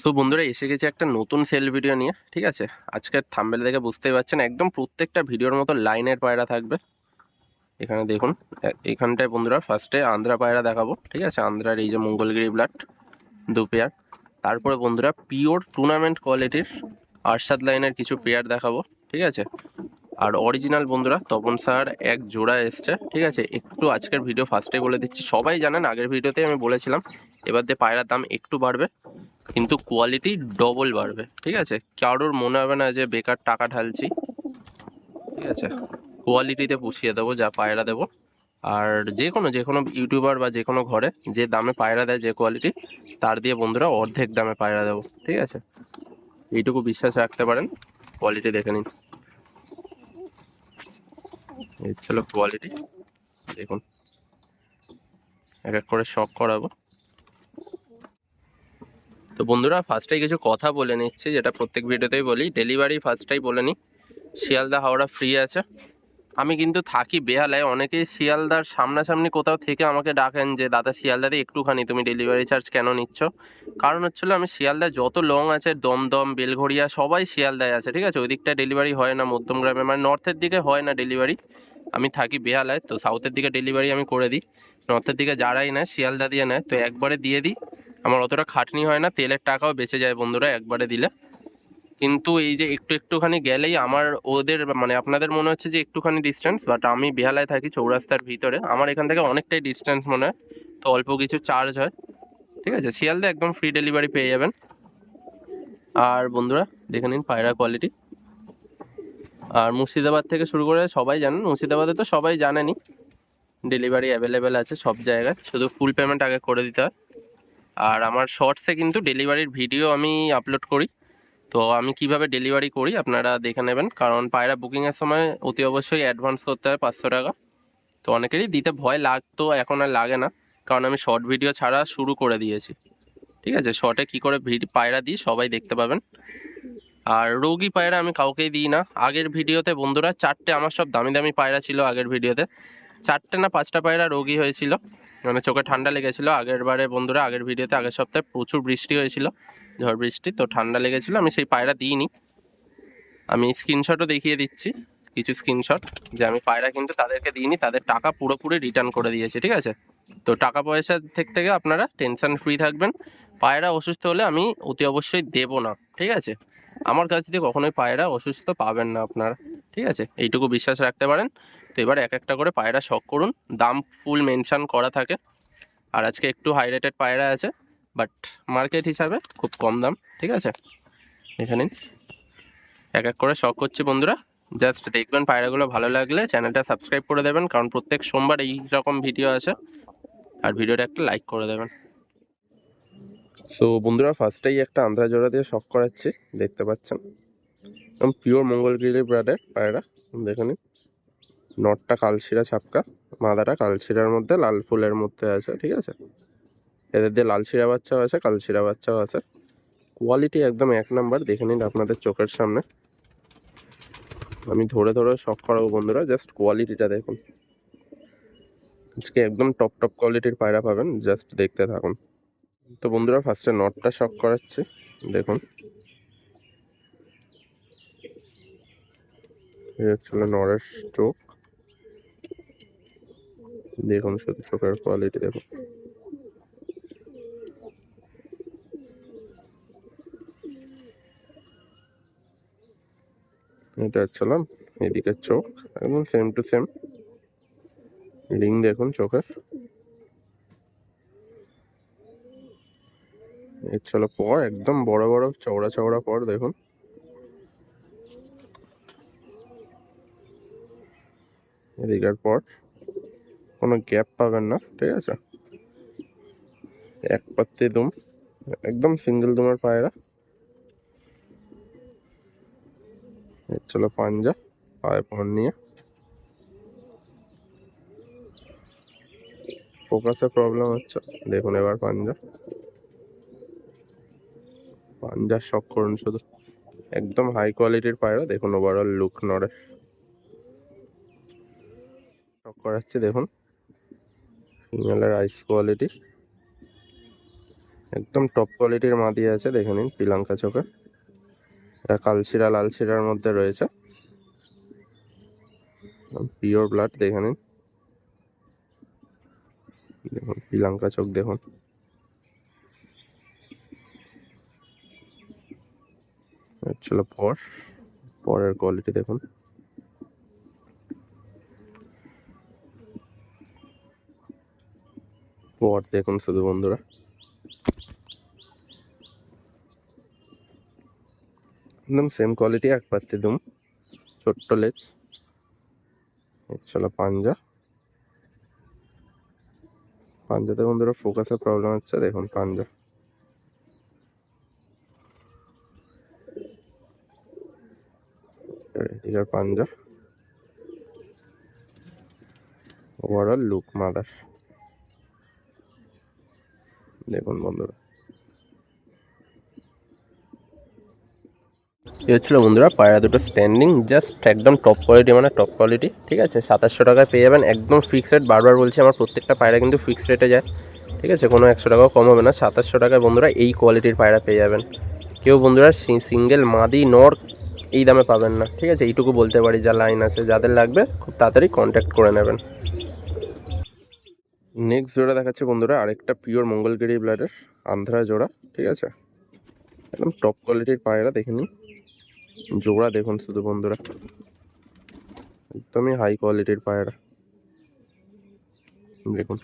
তো বন্ধুরা এসে গেছে একটা নতুন সেল ভিডিও নিয়ে। ঠিক আছে, আজকের থাম্বনেল দেখে বুঝতেই পারছেন একদম প্রত্যেকটা ভিডিওর মতো লাইনের পায়রা থাকবে। এখানে দেখুন, এখানটায় বন্ধুরা ফার্স্টে আন্ধ্রা পায়রা দেখাবো। ঠিক আছে, আন্ধ্রার এই যে মঙ্গলগিরি ব্লাড 2 পেয়ার। তারপরে বন্ধুরা পিওর টুর্নামেন্ট কোয়ালিটির আরশাদ লাইনের কিছু পেয়ার দেখাবো। ঠিক আছে, আর অরিজিনাল বন্ধুরা তপন স্যার এক জোড়া এসছে। ঠিক আছে, একটু আজকের ভিডিও ফার্স্টে বলে দিচ্ছি, সবাই জানেন আগের ভিডিওতে আমি বলেছিলাম এবার দিয়ে পায়রার দাম একটু বাড়বে, কিন্তু কোয়ালিটি ডবল বাড়বে। ঠিক আছে, কারোর মনে হবে না যে বেকার টাকা ঢালছি। ঠিক আছে, কোয়ালিটিতে পুষিয়ে দেবো যা পায়রা দেবো। আর যে কোনো ইউটিউবার বা যে কোনো ঘরে যে দামে পায়রা দেয়, যে কোয়ালিটি, তার দিয়ে বন্ধুরা অর্ধেক দামে পায়রা দেবো। ঠিক আছে, এইটুকু বিশ্বাস রাখতে পারেন। কোয়ালিটি দেখে নিন, এই ছিল কোয়ালিটি। দেখুন, এক এক করে শখ করাবো। তো বন্ধুরা ফার্স্টেই কিছু কথা বলে নিচ্ছি, যেটা প্রত্যেক ভিডিওতেই বলি, ডেলিভারি ফার্স্টেই বলে নিই। শিয়ালদা হাওড়া ফ্রি আছে। আমি কিন্তু থাকি বেহালায়। অনেকেই শিয়ালদার সামনাসামনি কোথাও থেকে আমাকে ডাকেন যে দাদা শিয়ালদাতে একটুখানি তুমি ডেলিভারি চার্জ কেন নিচ্ছ। কারণ হচ্ছিলো আমি শিয়ালদায় যত লং আছে, দমদম, বেলঘড়িয়া, সবাই শিয়ালদায় আছে। ঠিক আছে, ওই দিকটা ডেলিভারি হয় না, মধ্যমগ্রামে মানে নর্থের দিকে হয় না ডেলিভারি। আমি থাকি বেহালায়, তো সাউথের দিকে ডেলিভারি আমি করে দিই। নর্থের দিকে যারাই নেয় শিয়ালদা দিয়ে নেয়, তো একবারে দিয়ে দিই। আমার অতটা খাটনি হয় না, তেলের টাকাও বেঁচে যায় বন্ধুরা একবারে দিলে। কিন্তু এই যে একটুখানি গেলেই আমার ওদের মানে আপনাদের মনে হচ্ছে যে একটুখানি ডিস্টেন্স, বাট আমি বেহালায় থাকি চৌরাস্তার ভিতরে, আমার এখান থেকে অনেকটাই ডিস্টেন্স মনে হয়, তো অল্প কিছু চার্জ হয়। ঠিক আছে, শিয়ালদা একদম ফ্রি ডেলিভারি পেয়ে যাবেন। আর বন্ধুরা দেখে নিন পায়রা কোয়ালিটি। আর মুর্শিদাবাদ থেকে শুরু করে সবাই জানেন, মুর্শিদাবাদে তো সবাই জানেনই ডেলিভারি অ্যাভেলেবেল আছে সব জায়গায়, শুধু ফুল পেমেন্ট আগে করে দিতে হয়। আর আমার শর্টসে কিন্তু ডেলিভারির ভিডিও আমি আপলোড করি, তো আমি কিভাবে ডেলিভারি করি আপনারা দেখে নেবেন। কারণ পায়রা বুকিংয়ের সময় অতি অবশ্যই অ্যাডভান্স করতে হয় 500 টাকা। তো অনেকেরই দিতে ভয় লাগতো, এখন আর লাগে না, কারণ আমি শর্ট ভিডিও ছাড়া শুরু করে দিয়েছি। ঠিক আছে, শর্টে কী করে পায়রা দিই সবাই দেখতে পাবেন। আর রোগী পায়রা আমি কাউকেই দিই না। আগের ভিডিওতে বন্ধুরা 4টে আমার সব দামি দামি পায়রা ছিল, আগের ভিডিওতে 4টে না 5টা পায়রা রোগী হয়েছিল, মানে চোখে ঠান্ডা লেগেছিলো। আগের বারে বন্ধুরা আগের ভিডিওতে আগের সপ্তাহে প্রচুর বৃষ্টি হয়েছিল, ঝড় বৃষ্টি, তো ঠান্ডা লেগেছিলো, আমি সেই পায়রা দিইনি। আমি স্ক্রিনশটও দেখিয়ে দিচ্ছি, কিছু স্ক্রিনশট, যে আমি পায়রা কিন্তু তাদেরকে দিইনি, তাদের টাকা পুরোপুরি রিটার্ন করে দিয়েছি। ঠিক আছে, তো টাকা পয়সা থেকে আপনারা টেনশন ফ্রি থাকবেন। পায়রা অসুস্থ হলে আমি অতি অবশ্যই দেবো না। ঠিক আছে, আমার কাছ থেকে কখনোই পায়রা অসুস্থ পাবেন না আপনারা। ঠিক আছে, এইটুকু বিশ্বাস রাখতে পারেন। তো এবার এক একটা করে পায়রা শখ করুন, দাম ফুল মেনশন করা থাকে। আর আজকে একটু হাই রেটেড পায়রা আছে, বাট মার্কেট হিসাবে খুব কম দাম। ঠিক আছে, এখানে এক এক করে শখ করছি বন্ধুরা, জাস্ট দেখবেন পায়রাগুলো ভালো লাগলে চ্যানেলটা সাবস্ক্রাইব করে দেবেন, কারণ প্রত্যেক সোমবার এই রকম ভিডিও আছে। আর ভিডিওটা একটা লাইক করে দেবেন। সো বন্ধুরা ফার্স্টেই একটা আন্ধ্রা জোড়া দিয়ে শখ করাচ্ছি, দেখতে পাচ্ছেন একদম পিওর মঙ্গলগিরি ব্রাডের পায়রা। দেখুন, নটটা কালশিরা ছাপকা, মাদাটা কালশিরার মধ্যে লাল ফুলের মধ্যে আছে। ঠিক আছে, এদের দিয়ে লাল শিরা বাচ্চাও আছে, কালশিরা বাচ্চাও আছে। কোয়ালিটি একদম এক নাম্বার, দেখে নিন আপনাদের চোখের সামনে। আমি ধরে ধরে শখ করাবো বন্ধুরা, জাস্ট কোয়ালিটিটা দেখুন। আজকে একদম টপ টপ কোয়ালিটির পায়রা পাবেন, জাস্ট দেখতে থাকুন। তো বন্ধুরা ফার্স্টে নটটা শখ করাচ্ছি, দেখুন এই হচ্ছিল নরের চোখ। দেখুন শুধু চোখের কোয়ালিটি দেখুন। এটা হচ্ছিল এদিকে চোখ, একদম সেম টু সেম। রিং দেখুন চোখের। এর ছিল পর একদম বড় বড় চওড়া চওড়া পর দেখুন। এদিকের পর কোনো গ্যাপ পাবেন না। ঠিক আছে, এক পাত্তি দুম, একদম সিঙ্গেল দুমের পায়রা। এর ছিল পাঞ্জা, পায়ে পর নিয়ে। ফোকাসে প্রবলেম হচ্ছে, দেখুন এবার পাঞ্জা। পাঞ্জার শখ করুন শুধু, একদম হাই কোয়ালিটির পায়রা। দেখুন ওভারঅল লুক নড়ে শখ করাচ্ছি, দেখুন ফিমেলের আইস কোয়ালিটি একদম টপ কোয়ালিটির মাদি আছে, দেখে নিন পিলাঙ্কা চোখে। এটা কালশিরা লালশিরার মধ্যে রয়েছে, পিওর ব্লাড। দেখে নিন, দেখুন পিলাঙ্কা চোখ দেখুন। ছিল পরের কোয়ালিটি দেখুন। পর দেখুন শুধু বন্ধুরা, একদম সেম কোয়ালিটি, এক পাত্তি দুম, ছোট্ট লেজ। চলো পাঞ্জাতে বন্ধুরা ফোকাসের প্রবলেম হচ্ছে, দেখুন পাঞ্জা। এটার পাঞ্জা, ওভারঅল লুক মাদার দেখুন বন্ধুরা। এই হচ্ছিল বন্ধুরা পায়রা দুটো স্ট্যান্ডিং, জাস্ট একদম টপ কোয়ালিটি, মানে টপ কোয়ালিটি। ঠিক আছে, 2700 টাকায় পেয়ে যাবেন, একদম ফিক্সড রেট। বারবার বলছি আমার প্রত্যেকটা পায়রা কিন্তু ফিক্সড রেটে যায়, ঠিক আছে, কোনো 100 টাকাও কম হবে না। 2700 টাকায় বন্ধুরা এই কোয়ালিটির পায়রা পেয়ে যাবেন। কেউ বন্ধুরা সিঙ্গেল মাদি নর এই দামে পাবেন না, ঠিক আছে, এইটুকু বলতে পারি। যা লাইন আছে, যাদের লাগবে খুব তাড়াতাড়ি কন্ট্যাক্ট করে নেবেন। নেক্সট জোড়া দেখাচ্ছে বন্ধুরা, আরেকটা পিওর মঙ্গলগিরি ব্লাডের আন্ধ্রা জোড়া, ঠিক আছে, একদম টপ কোয়ালিটির পায়রা। দেখে নিন জোড়া দেখুন শুধু বন্ধুরা, একদমই হাই কোয়ালিটির পায়রা। দেখুন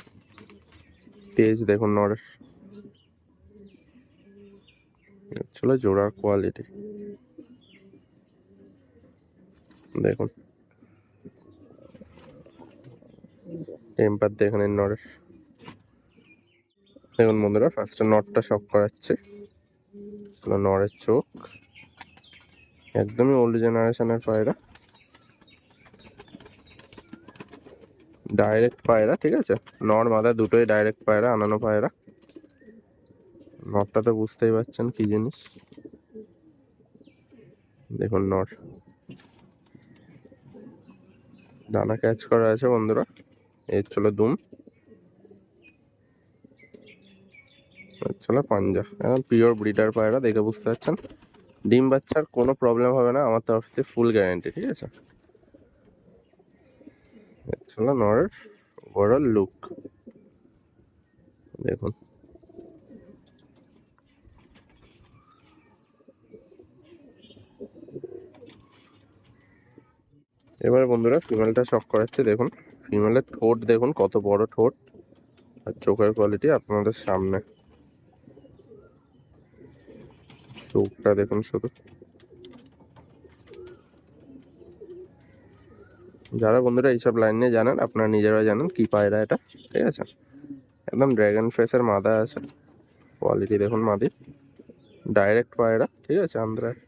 তেজ দেখুন নরের, চলো জোড়ার কোয়ালিটি দেখুন। টেম্পার দেখুন এই নরের। দেখুন বন্ধুরা, ফার্স্টে নটটা শক করাচ্ছে, নরের চোখ, একদমই ওল্ড জেনারেশনের পায়রা, ডাইরেক্ট পায়রা, ঠিক আছে, নর মাদা দুটোই ডাইরেক্ট পায়রা, আনানো পায়রা। নরটা তো বুঝতেই পারছেন কি জিনিস, দেখুন নর, ডানা ক্যাচ করা আছে বন্ধুরা। এই চলো দুম, চলো পাঞ্জা, একদম পিওর ব্রিডার পায়রা, দেখে বুঝতে পারছেন। ডিম বাচ্চার কোনো প্রবলেম হবে না, আমার তরফ থেকে ফুল গ্যারান্টি, ঠিক আছে। চলো নরের ওভারঅল লুক দেখুন। এবার বন্ধুরা ফিমেলটা শক করাচ্ছে, দেখুন ফিমেলের ঠোঁট দেখুন কত বড় ঠোঁট, আর চোখের কোয়ালিটি আপনাদের সামনে। চোখটা দেখুন শুধু। যারা বন্ধুরা এইসব লাইন নিয়ে জানেন, আপনারা নিজেরা জানেন কি পায়রা এটা, ঠিক আছে, একদম ড্রাগন ফেসের মাদা আছে, কোয়ালিটি দেখুন মাদি, ডাইরেক্ট পায়রা, ঠিক আছে, আন্ধ্রায়।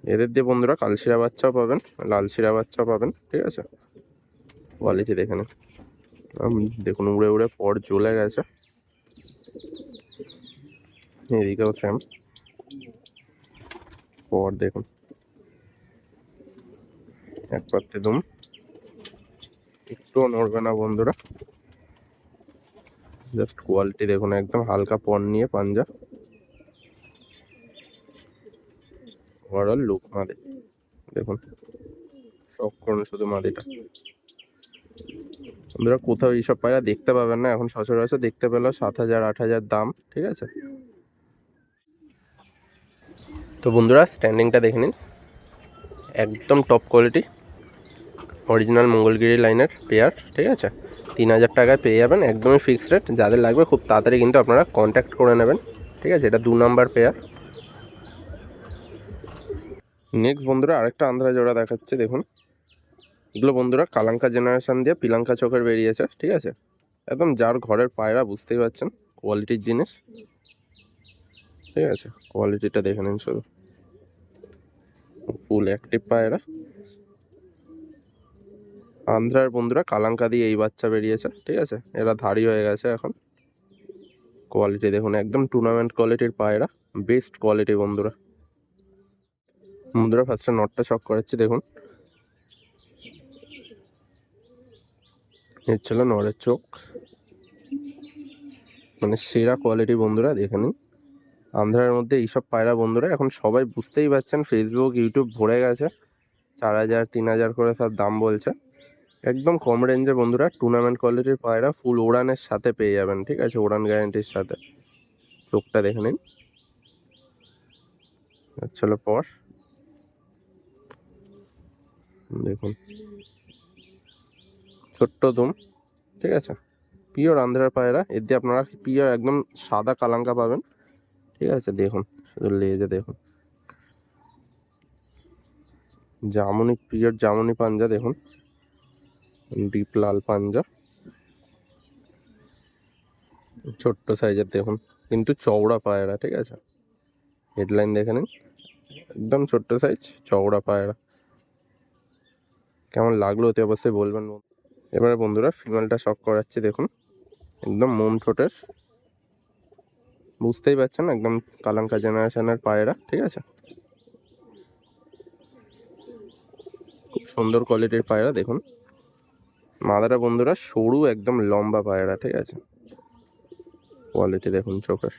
এদের দিয়ে বন্ধুরা কালশিরা বাচ্চাও পাবেন, লালশিরা বাচ্চাও পাবেন, ঠিক আছে, কোয়ালিটি দেখে নিন। দেখুন উড়ে উড়ে পর জ্বলে গেছে, এদিকেও সেম পর দেখুন, এক পাত্তে দুম, একটুও নড়বে না বন্ধুরা, জাস্ট কোয়ালিটি দেখুন, একদম হালকা পর নিয়ে পাঞ্জা, ওভারঅল লুক মাদি দেখুন। শখ করুন শুধু মাদিটা বন্ধুরা, কোথাও এইসব পায়রা দেখতে পাবেন না এখন, সচরাচর দেখতে পেলেও 7,000 8,000 দাম, ঠিক আছে। তো বন্ধুরা স্ট্যান্ডিংটা দেখে নিন, একদম টপ কোয়ালিটি অরিজিনাল মঙ্গলগিরি লাইনের পেয়ার, ঠিক আছে, 3,000 টাকায় পেয়ে যাবেন, একদমই ফিক্সড রেট। যাদের লাগবে খুব তাড়াতাড়ি কিন্তু আপনারা কন্ট্যাক্ট করে নেবেন, ঠিক আছে, এটা 2 নাম্বার পেয়ার। নেক্সট বন্ধুরা আরেকটা আন্ধ্রা জোড়া দেখাচ্ছে, দেখুন এগুলো বন্ধুরা কালাঙ্কা জেনারেশন দিয়ে পিলাঙ্কা চোখের বেরিয়েছে, ঠিক আছে, একদম যার ঘরের পায়রা বুঝতেই পারছেন কোয়ালিটির জিনিস, ঠিক আছে, কোয়ালিটিটা দেখে নিন শুধু, ফুল অ্যাক্টিভ পায়রা। আন্ধ্রার বন্ধুরা কালাঙ্কা দিয়ে এই বাচ্চা বেরিয়েছে, ঠিক আছে, এরা ধাড়ি হয়ে গেছে এখন। কোয়ালিটি দেখুন, একদম টুর্নামেন্ট কোয়ালিটির পায়রা, বেস্ট কোয়ালিটি বন্ধুরা। বন্ধুরা ফার্স্টে নটটা শক করাচ্ছি, দেখুন এর ছিল নরের চোখ, মানে সেরা কোয়ালিটি বন্ধুরা, দেখে নিন। আন্ধ্রার মধ্যে এইসব পায়রা বন্ধুরা এখন সবাই বুঝতেই পারছেন, ফেসবুক ইউটিউব ভরে গেছে, 4,000 3,000 করে সব দাম বলছে। একদম কম রেঞ্জে বন্ধুরা টুর্নামেন্ট কোয়ালিটির পায়রা ফুল ওড়ানের সাথে পেয়ে যাবেন, ঠিক আছে, ওড়ান গ্যারান্টির সাথে। চোখটা দেখে নিন, চলো পর দেখুন, ছোট্ট দুম, ঠিক আছে, পিওর আন্ধ্রার পায়রা। এর দিয়ে আপনারা পিওর একদম সাদা কালাঙ্কা পাবেন, ঠিক আছে। দেখুন শুধু লেজে দেখুন, জামুনি, পিওর জামুনি পাঞ্জা দেখুন, ডিপ লাল পাঞ্জা, ছোট্ট সাইজের দেখুন, কিন্তু চওড়া পায়রা, ঠিক আছে। হেডলাইন দেখে নিন, একদম ছোট্ট সাইজ চওড়া পায়রা। কেমন লাগলো অতি অবশ্যই বলবেন। এবারে বন্ধুরা ফিমেলটা শক করাচ্ছি, দেখুন একদম মোম ঠোঁটের, বুঝতেই পারছেন একদম কালাঙ্কা জেনারেশনের পায়রা, ঠিক আছে। খুব সুন্দর কোয়ালিটির পায়রা দেখুন। মাদাটা বন্ধুরা সরু একদম লম্বা পায়রা, ঠিক আছে। কোয়ালিটি দেখুন চোখের,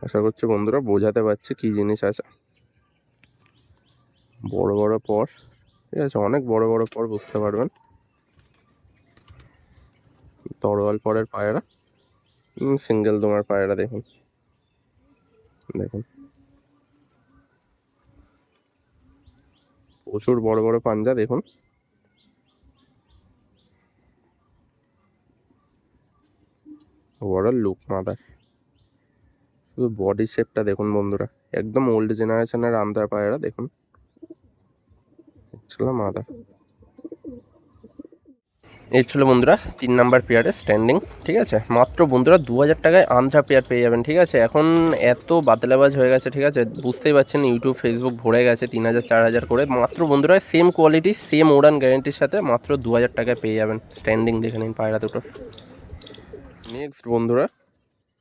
আশা করছি বন্ধুরা বোঝাতে পারছি কি জিনিস আছে। বড় বড় পর, ঠিক আছে, অনেক বড় বড় পর, বুঝতে পারবেন। তরোয়াল পরের পায়রা, সিঙ্গেল দোমার পায়রা দেখুন, দেখুন প্রচুর বড় বড় পাঞ্জা দেখুন। ওভারঅল লুক মাদার, শুধু বডি শেপটা দেখুন বন্ধুরা, একদম ওল্ড জেনারেশনের আন্ধ্রা পায়রা দেখুন, ছিল মাদার। এই ছিল বন্ধুরা 3 নাম্বার পেয়ারে স্ট্যান্ডিং, ঠিক আছে। মাত্র বন্ধুরা 2,000 টাকায় আন্ধ্রা পেয়ার পেয়ে যাবেন, ঠিক আছে। এখন এত বাতলাবাজ হয়ে গেছে, ঠিক আছে, বুঝতেই পারছেন, ইউটিউব ফেসবুক ভরে গেছে 3,000 4,000 করে। মাত্র বন্ধুরা সেম কোয়ালিটি সেম ওড়ান গ্যারেন্টির সাথে মাত্র 2,000 টাকায় পেয়ে যাবেন। স্ট্যান্ডিং দেখে নিন পায়রা দুটো। নেক্সট বন্ধুরা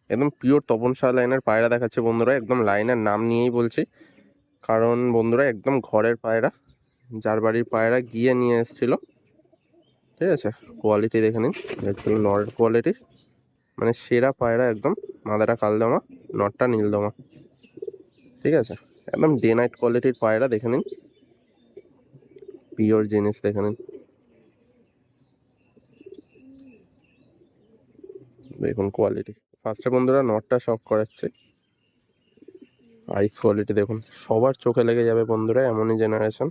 একদম পিওর তপন শাহ লাইনের পায়রা দেখাচ্ছে বন্ধুরা, একদম লাইনের নাম নিয়েই বলছি, কারণ বন্ধুরা একদম ঘরের পায়রা, যার বাড়ির পায়রা গিয়ে নিয়ে এসেছিল, ঠিক আছে। কোয়ালিটি দেখে নিন, একদম নরের কোয়ালিটি, মানে সেরা পায়রা একদম। মাদাটা কালদমা, নটটা নীলদমা, ঠিক আছে। একদম ডে নাইট কোয়ালিটির পায়রা দেখে নিন, পিওর জিনিস দেখে নিন। দেখুন কোয়ালিটি, ফার্স্টে বন্ধুরা নটটা শক করাচ্ছে, আইস কোয়ালিটি দেখুন, সবার চোখে লেগে যাবে বন্ধুরা, এমনই জেনারেশন।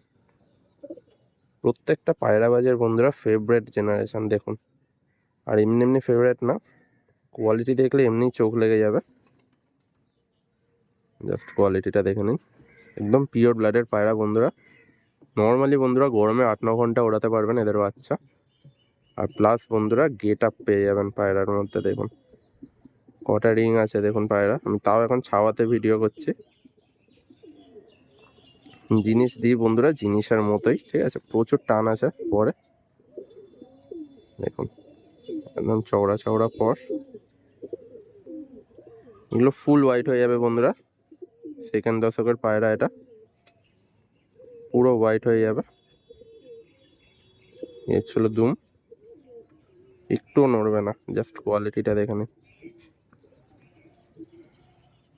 প্রত্যেকটা পায়রাবাজের বন্ধুরা ফেভারেট জেনারেশন দেখুন, আর এমনি এমনি ফেভারেট না, কোয়ালিটি দেখলে এমনিই চোখ লেগে যাবে। জাস্ট কোয়ালিটিটা দেখে নিন, একদম পিওর ব্লাডের পায়রা বন্ধুরা। নর্মালি বন্ধুরা গরমে 8-9 ঘন্টা ওড়াতে পারবেন এদের বাচ্চা, আর প্লাস বন্ধুরা গেট আপ পেয়ে যাবেন পায়রার মধ্যে। দেখুন কটা রিং আছে দেখুন পায়রা, আমি তাও এখন ছাওয়াতে ভিডিও করছি। জিনিস দিই বন্ধুরা জিনিসের মতোই, ঠিক আছে, প্রচুর টান আছে পরে। দেখুন একদম চওড়া চওড়া পর, এগুলো ফুল হোয়াইট হয়ে যাবে বন্ধুরা। সেকেন্ড দশকের পায়রা, এটা পুরো হোয়াইট হয়ে যাবে। এর ছিল দুম, একটুও নড়বে না, জাস্ট কোয়ালিটিটা দেখে নিন।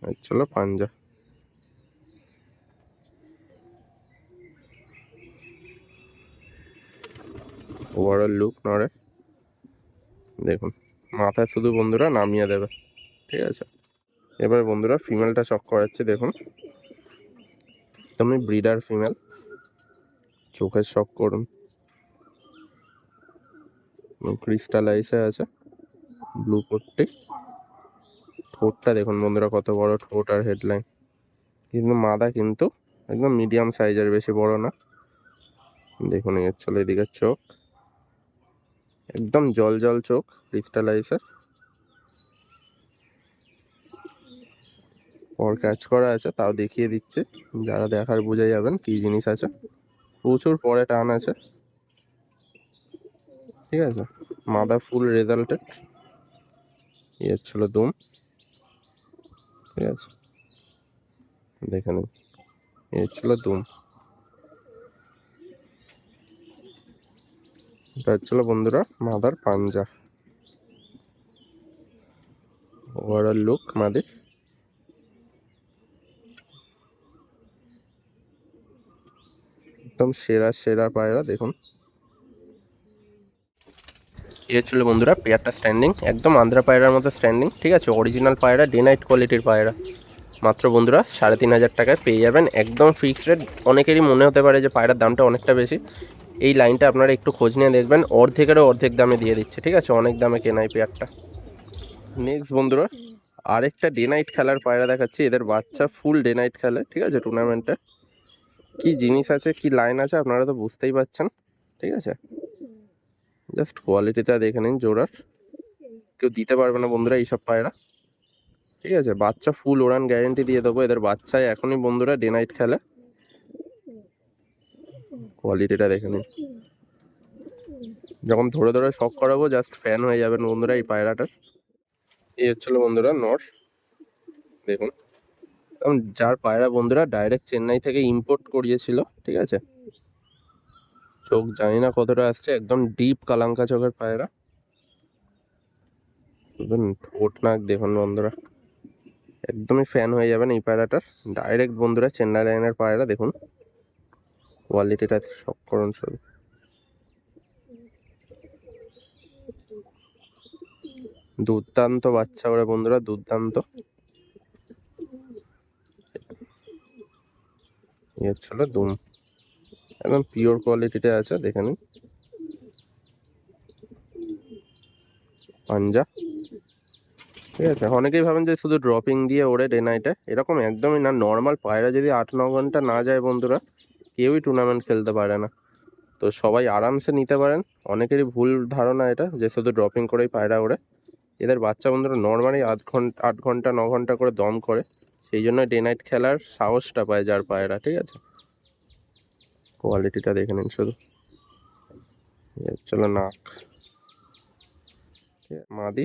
এর ছিল পাঞ্জা, ওভারঅল লুক নড়ে দেখুন, মাথায় শুধু বন্ধুরা নামিয়ে দেবে, ঠিক আছে। এবার বন্ধুরা ফিমেলটা শক করাচ্ছে, দেখুন তুমি ব্রিডার ফিমেল, চোখের শক করুন, ক্রিস্টালাইসে আছে, ব্লু পট্টি। ঠোঁটটা দেখুন বন্ধুরা কত বড় ঠোঁট আর হেডলাইন, কিন্তু মাদা কিন্তু একদম মিডিয়াম সাইজের, বেশি বড় না। দেখুন এর চলে এদিকে চোখ, একদম জল জল চোখ, ক্রিস্টালাইসের। ওর ক্যাচ করা আছে, তাও দেখিয়ে দিচ্ছে, যারা দেখার বুঝে যাবেন কি জিনিস আছে। প্রচুর পরে টান আছে, ঠিক আছে। মাদা ফুল রেজাল্টেড, এর ছিল দুম, ঠিক আছে, দেখে নিন, এর ছিল দুম। এটা হচ্ছিল বন্ধুরা মাদার পাঞ্জা। ওভারঅল লুক মাদির একদম সেরা সেরা পায়রা দেখুন। এই ছিল বন্ধুরা পেয়ারটা স্ট্যান্ডিং, একদম আন্ধ্রা পায়রার মতো স্ট্যান্ডিং, ঠিক আছে। অরিজিনাল পায়রা, ডে নাইট কোয়ালিটির পায়রা। মাত্র বন্ধুরা 3,500 টাকায় পেয়ে যাবেন, একদম ফিক্সড রেট। অনেকেরই মনে হতে পারে যে পায়রার দামটা অনেকটা বেশি, এই লাইনটা আপনারা একটু খোঁজ নিয়ে দেখবেন, অর্ধেকেরও অর্ধেক দামে দিয়ে দিচ্ছে, ঠিক আছে। অনেক দামে কেনাই পেয়ারটা। নেক্সট বন্ধুরা আরেকটা ডে নাইট খেলার পায়রা দেখাচ্ছি। এদের বাচ্চা ফুল ডে নাইট খেলে, ঠিক আছে, টুর্নামেন্টে। কি জিনিস আছে, কি লাইন আছে আপনারা তো বুঝতেই পারছেন, ঠিক আছে। জাস্ট কোয়ালিটিটা দেখে নিন জোড়ার, কেউ দিতে পারবে না বন্ধুরা এইসব পায়রা, ঠিক আছে। বাচ্চা ফুল ওড়ান গ্যারেন্টি দিয়ে দেবো। এদের বাচ্চায় এখনই বন্ধুরা ডে নাইট খেলে, কোয়ালিটিটা দেখে নিন। যখন ধরে ধরে শখ করাবো জাস্ট ফ্যান হয়ে যাবেন বন্ধুরা এই পায়রাটার। এই হচ্ছিল বন্ধুরা নর, দেখুন। কারণ যার পায়রা বন্ধুরা ডাইরেক্ট চেন্নাই থেকে ইম্পোর্ট করিয়েছিল, ঠিক আছে। চোখ জানি না কতটা আসছে, একদম ডিপ কালাঙ্কা চোখের পায়রা। ঠোঁট নাক দেখুন বন্ধুরা, একদমই ফ্যান হয়ে যাবেন এই পায়রাটার। ডাইরেক্ট বন্ধুরা চেন্নাই লাইনের পায়রা, দেখুন কোয়ালিটিটা শখ করুন শুধু। দুর্দান্ত বাচ্চা ওরা বন্ধুরা, দুর্দান্ত। এই হচ্ছিল দুম, একদম পিওর কোয়ালিটিতে আছে, দেখে নিন। পাঞ্জা, ঠিক আছে। অনেকেই ভাবেন যে শুধু ড্রপিং দিয়ে ওড়ে ডে নাইটে, এরকম একদমই না। নর্মাল পায়রা যদি 8-9 ঘন্টা না যায় বন্ধুরা, কেউই টুর্নামেন্ট খেলতে পারে না। তো সবাই আরামসে নিতে পারেন। অনেকেরই ভুল ধারণা এটা যে শুধু ড্রপিং করেই পায়রা ওড়ে। এদের বাচ্চা বন্ধুরা নর্মালি 8 ঘন্টা 9 ঘন্টা করে দম করে, সেই জন্য ডে নাইট খেলার সাহসটা পায় যার পায়রা, ঠিক আছে। কোয়ালিটিটা দেখে নিন শুধু। চলো নাক, মাদি,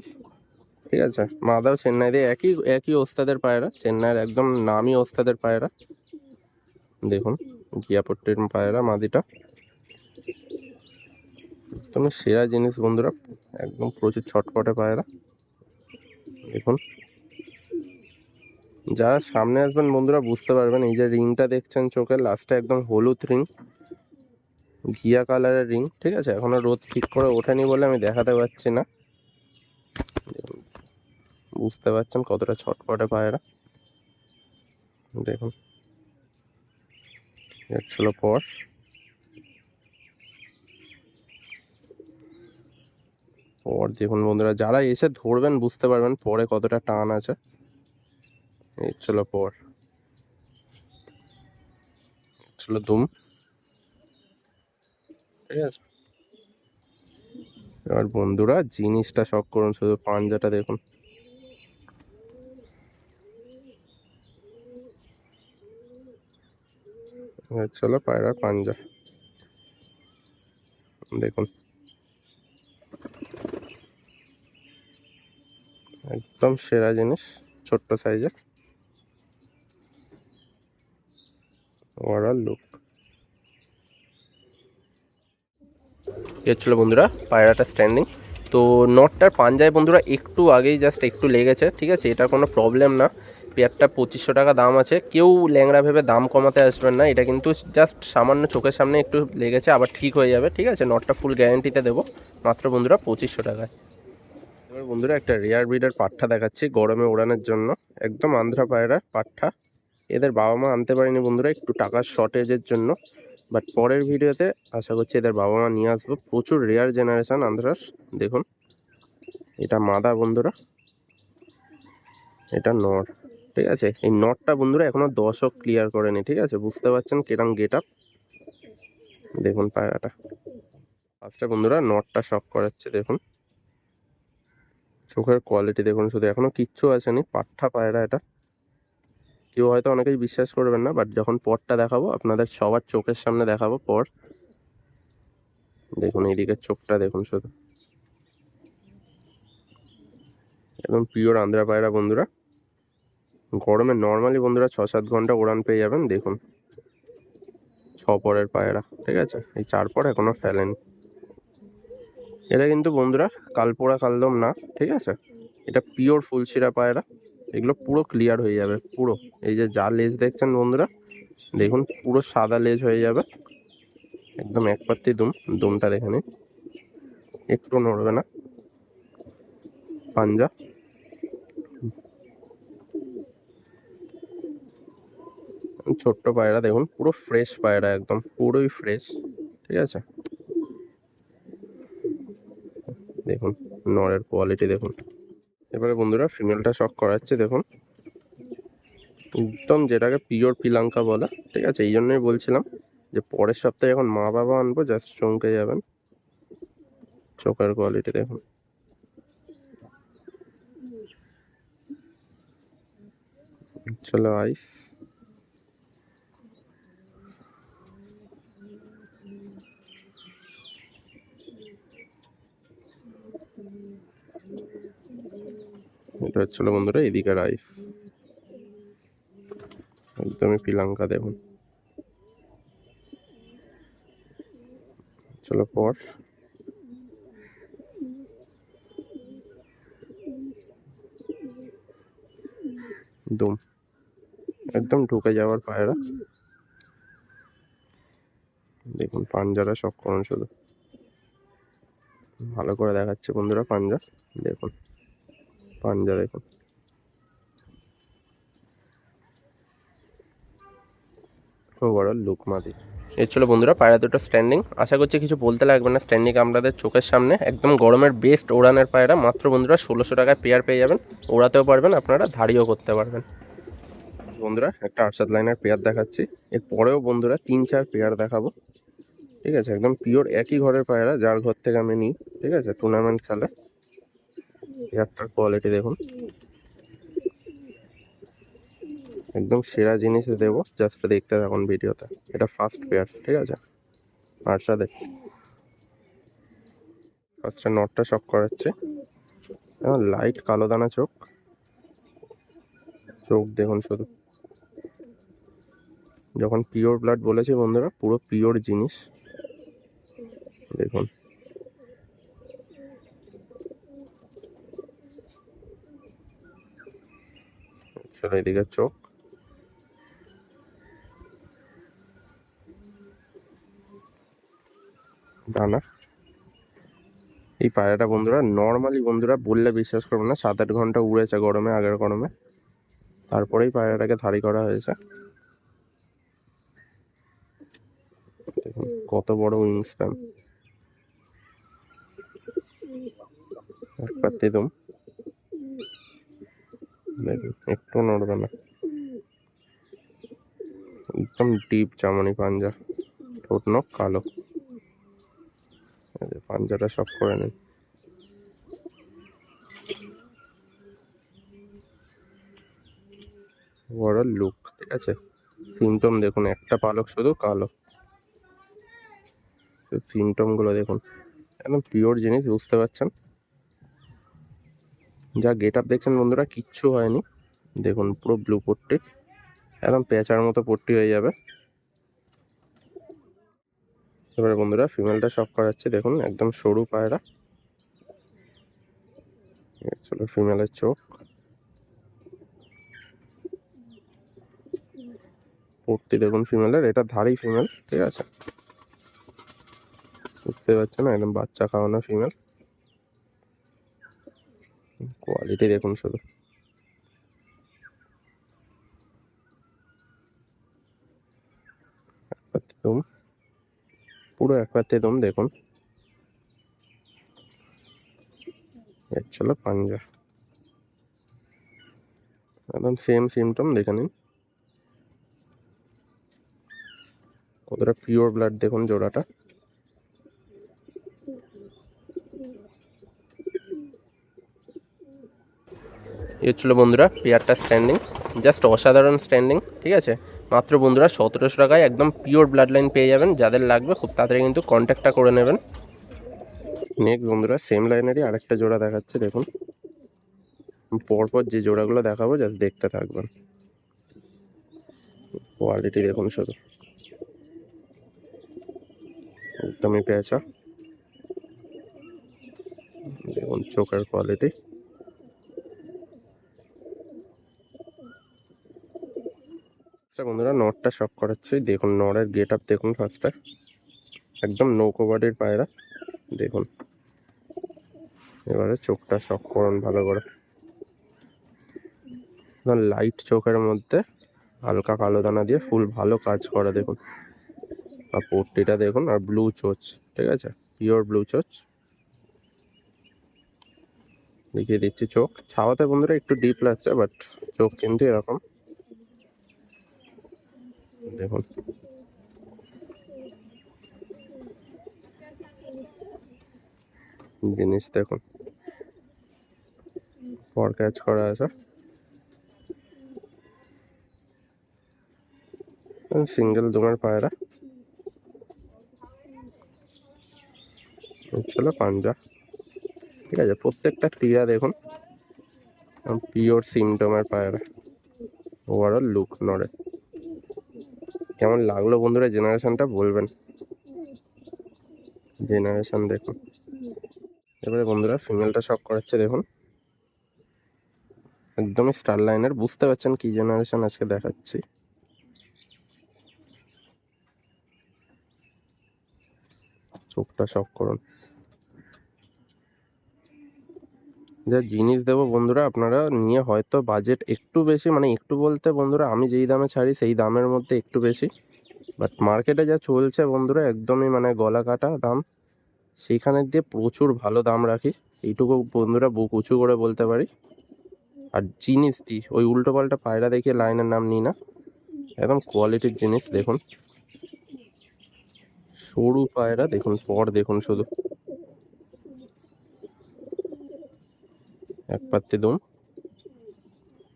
ঠিক আছে। মাদাও চেন্নাই দিয়ে একই একই ওস্তাদের পায়রা, চেন্নাইয়ের একদম নামি ওস্তাদের পায়রা। দেখুন গিয়াপট্টির পায়রা মাদিটা, একদম সেরা জিনিস বন্ধুরা, একদম প্রচুর ছটপটে পায়রা। দেখুন যারা সামনে আসবেন বন্ধুরা বুঝতে পারবেন। এই যে রিংটা দেখছেন চোখের লাস্টে, একদম হলুদ রিং, ঘিয়া কালারের রিং, ঠিক আছে। এখনো রোদ ঠিক করে ওঠেনি বলে আমি দেখাতে পারছি না। বুঝতে পারছেন কতটা ছটপটে পায়রা, দেখুন। ছিল পর পর দেখুন বন্ধুরা, যারা এসে ধরবেন বুঝতে পারবেন পরে কতটা টান আছে। এই ছিল পর, ছিল দুম, ঠিক আছে। এবার বন্ধুরা জিনিসটা শখ করুন শুধু, পাঞ্জাটা দেখুন। চলো পায়রার পাঞ্জা দেখুন, একদম সেরা জিনিস, ছোট্ট সাইজের। ওভারঅল লুক ছিল বন্ধুরা পায়রাটা স্ট্যান্ডিং। তো নটটার পাঞ্জায় বন্ধুরা একটু আগেই জাস্ট একটু লেগেছে, ঠিক আছে। এটা কোনো প্রবলেম না। পেয়ারটা 2500 টাকা দাম আছে, কেউ ল্যাংড়া ভেবে দাম কমাতে আসবেন না। এটা কিন্তু জাস্ট সামান্য চোখের সামনে একটু লেগেছে, আবার ঠিক হয়ে যাবে, ঠিক আছে। নটটা ফুল গ্যারেন্টিতে দেবো, মাত্র বন্ধুরা 2500 টাকায়। এবার বন্ধুরা একটা রেয়ার ব্রিডের পাঠা দেখাচ্ছি গরমে ওড়ানোর জন্য, একদম আন্ধ্রা পায়রার পাঠা। এদের বাবা মা আনতে পারেনি বন্ধুরা একটু টাকার শর্টেজের জন্য, বাট পরের ভিডিওতে আশা করছি এদের বাবা মা নিয়ে আসবো। প্রচুর রেয়ার জেনারেশন আন্ধ্রার, দেখুন। এটা মাদা বন্ধুরা, এটা নর, ঠিক আছে। এই নটটা বন্ধুরা এখনো দশক ক্লিয়ার করেনি, ঠিক আছে। বুঝতে পারছেন কিরম গেট আপ, দেখুন পায়রাটা। ফার্স্টে বন্ধুরা নটটা শক করাচ্ছে, দেখুন চোখের কোয়ালিটি দেখুন শুধু, এখনো কিচ্ছু আসেনি, পাঠা পায়রা এটা। কেউ হয়তো অনেকেই বিশ্বাস করবেন না, বাট যখন পরটা দেখাবো আপনাদের সবার চোখের সামনে দেখাবো পর। দেখুন এইদিকের চোখটা দেখুন শুধু, একদম পিওর আন্ধ্রা পায়রা বন্ধুরা। গরমে নর্মালি বন্ধুরা 6-7 ঘন্টা উড়ান পেয়ে যাবেন, দেখুন। 6 পরের পায়রা, ঠিক আছে। এই 4 পর এখনো ফেলেনি। এটা কিন্তু বন্ধুরা কালপোড়া কালদম না, ঠিক আছে। এটা পিওর ফুলশিরা পায়রা, এগুলো পুরো ক্লিয়ার হয়ে যাবে পুরো। এই যে যা লেজ দেখছেন বন্ধুরা, দেখুন পুরো সাদা লেজ হয়ে যাবে, একদম এক পাত্তি দুম। দুমটা দেখে নিন, একটু নড়বে না। পাঞ্জা, ছোট্ট পায়রা দেখুন, পুরো ফ্রেশ পায়রা, একদম পুরোই ফ্রেশ, ঠিক আছে। দেখুন নরের কোয়ালিটি দেখুন। এবারে বন্ধুরা ফিমেলটা শক করাচ্ছে, দেখুন একদম যেটাকে পিওর পিলাঙ্কা বলে, ঠিক আছে। এই জন্যই বলছিলাম যে পরের সপ্তাহে যখন মা বাবা আনবো জাস্ট চমকে যাবেন। চোখের কোয়ালিটি দেখুন। চলো আইস, এটা হচ্ছিল বন্ধুরা এদিকের আইস, একদমই পিলাঙ্কা দেখুন। চলো পর, দুম, একদম ঢুকে যাওয়ার পায়রা। দেখুন পাঞ্জারা শক করুন শুধু, ভালো করে দেখাচ্ছে বন্ধুরা পাঞ্জা দেখুন, পাঞ্জা দেখুন। ওভারঅল লুক মাদি। এর ছিল বন্ধুরা পায়রা দুটো স্ট্যান্ডিং। আশা করছি কিছু বলতে লাগবে না, স্ট্যান্ডিং আপনাদের চোখের সামনে একদম গরমের বেস্ট ওড়ানের পায়রা। মাত্র বন্ধুরা 1600 টাকায় পেয়ার পেয়ে যাবেন, ওড়াতেও পারবেন আপনারা, ধাড়িও করতে পারবেন। বন্ধুরা একটা আরশাদ লাইনের পেয়ার দেখাচ্ছি, এরপরেও বন্ধুরা 3-4 পেয়ার দেখাবো, ঠিক আছে। একদম পিওর একই ঘরের পায়রা, যার ঘর থেকে আমি নিই, ঠিক আছে, টুর্নামেন্ট খেলে। পেয়ারটার কোয়ালিটি দেখুন, একদম সেরা জিনিসে দেবো, জাস্ট দেখতে থাকুন ভিডিওতে। এটা ফার্স্ট পেয়ার, ঠিক আছে। আরশাদে ফার্স্টে নটটা শক করাচ্ছে, লাইট কালো দানা চোখ, চোখ দেখুন শুধু। যখন পিওর ব্লাড বলেছি বন্ধুরা, পুরো পিওর জিনিস দেখুন। চলো এদিকে চোখ, ডানা। এই পায়রাটা বন্ধুরা নর্মালি বন্ধুরা বললে বিশ্বাস করবো না, 7-8 ঘন্টা উড়েছে গরমে, আগের গরমে, তারপরেই পায়রাটাকে ধাড়ি করা হয়েছে। দেখুন কত বড় উইং স্প্যান, এক পাত্তি দুম, দেখুন একটু নড়বে না, একদম ডিপ চামনি পাঞ্জা, ঠোঁট নখ কালো। পাঞ্জাটা শক করে নিন। ওভারঅল লুক, ঠিক আছে। সিমটম দেখুন, একটা পালক শুধু কালো, সিমটম গুলো দেখুন, একদম পিওর জিনিস, বুঝতে পারছেন। যা গেট আপ দেখছেন বন্ধুরা, কিচ্ছু হয়নি। দেখুন পুরো ব্লু পট্টি, একদম পেঁচার মতো পট্টি হয়ে যাবে। এবারে বন্ধুরা ফিমেলটা শক করাচ্ছে, দেখুন একদম সরু পায়রা। চলো ফিমেলের চোখ, পট্টি দেখুন ফিমেলের, এটা ধাড়ি ফিমেল, ঠিক আছে। বুঝতে পারছেন, একদম বাচ্চা খাওয়ানো ফিমেল। কোয়ালিটি দেখুন শুধু, একদম পুরো এক পাত্তি দম দেখুন। এর চলো পাঞ্জা, একদম সেম সিমটম দেখে নিন। কতটা পিওর ব্লাড দেখুন জোড়াটা। এই ছিল বন্ধুরা পেয়ারটা স্ট্যান্ডিং, জাস্ট অসাধারণ স্ট্যান্ডিং, ঠিক আছে। মাত্র বন্ধুরা 1700 টাকায় একদম পিওর ব্লাড লাইন পেয়ে যাবেন। যাদের লাগবে খুব তাড়াতাড়ি কিন্তু কন্ট্যাক্টটা করে নেবেন। নেক্সট বন্ধুরা সেম লাইনেরই আরেকটা জোড়া দেখাচ্ছে, দেখুন। পরপর যে জোড়াগুলো দেখাবো জাস্ট দেখতে থাকবেন। কোয়ালিটি দেখুন শুধু, একদমই পেঁচা, দেখুন চোখের কোয়ালিটি। বন্ধুরা নটটা শক করাচ্ছি, দেখুন নরের গেট আপ দেখুন। ফার্স্টে একদম নৌকো বডির পায়রা দেখুন। এবারে চোখটা শক করুন ভালো করে, লাইট চোখের মধ্যে হালকা কালো দানা দিয়ে ফুল ভালো কাজ করা দেখুন। আর পট্টিটা দেখুন, আর ব্লু চোচ, ঠিক আছে, পিওর ব্লু চোচ। দেখিয়ে দিচ্ছি চোখ, ছাওয়াতে বন্ধুরা একটু ডিপ লাগছে, বাট চোখ কিন্তু এরকম দেখুন। জিনিস দেখুন, ফর ক্যাচ করা আছে, সিঙ্গেল দুমের পায়রা। চলো পাঞ্জা, ঠিক আছে, প্রত্যেকটা টিয়া দেখুন, পিওর সিমটমের পায়রা। ওভারঅল লুক নড়ে কেমন লাগলো বন্ধুরা জেনারেশনটা বলবেন। জেনারেশন দেখুন। এবারে বন্ধুরা ফিমেলটা শক করাচ্ছে দেখুন, একদমই স্টার লাইনের, বুঝতে পারছেন কি জেনারেশন আজকে দেখাচ্ছি। চোখটা শক করুন। যা জিনিস দেবো বন্ধুরা, আপনারা নিয়ে হয়তো বাজেট একটু বেশি, মানে একটু বলতে বন্ধুরা আমি যেই দামে ছাড়ি সেই দামের মধ্যে একটু বেশি, বাট মার্কেটে যা চলছে বন্ধুরা একদমই মানে গলা কাটা দাম, সেইখানে দিয়ে প্রচুর ভালো দাম রাখি, এইটুকু বন্ধুরা বুক উঁচু করে বলতে পারি। আর জিনিস দিই ওই উল্টো পাল্টা পায়রা দেখিয়ে লাইনের নাম নিই না, একদম কোয়ালিটির জিনিস দেখুন। সরু পায়রা দেখুন, পর দেখুন শুধু, এক পাত্তি দুম,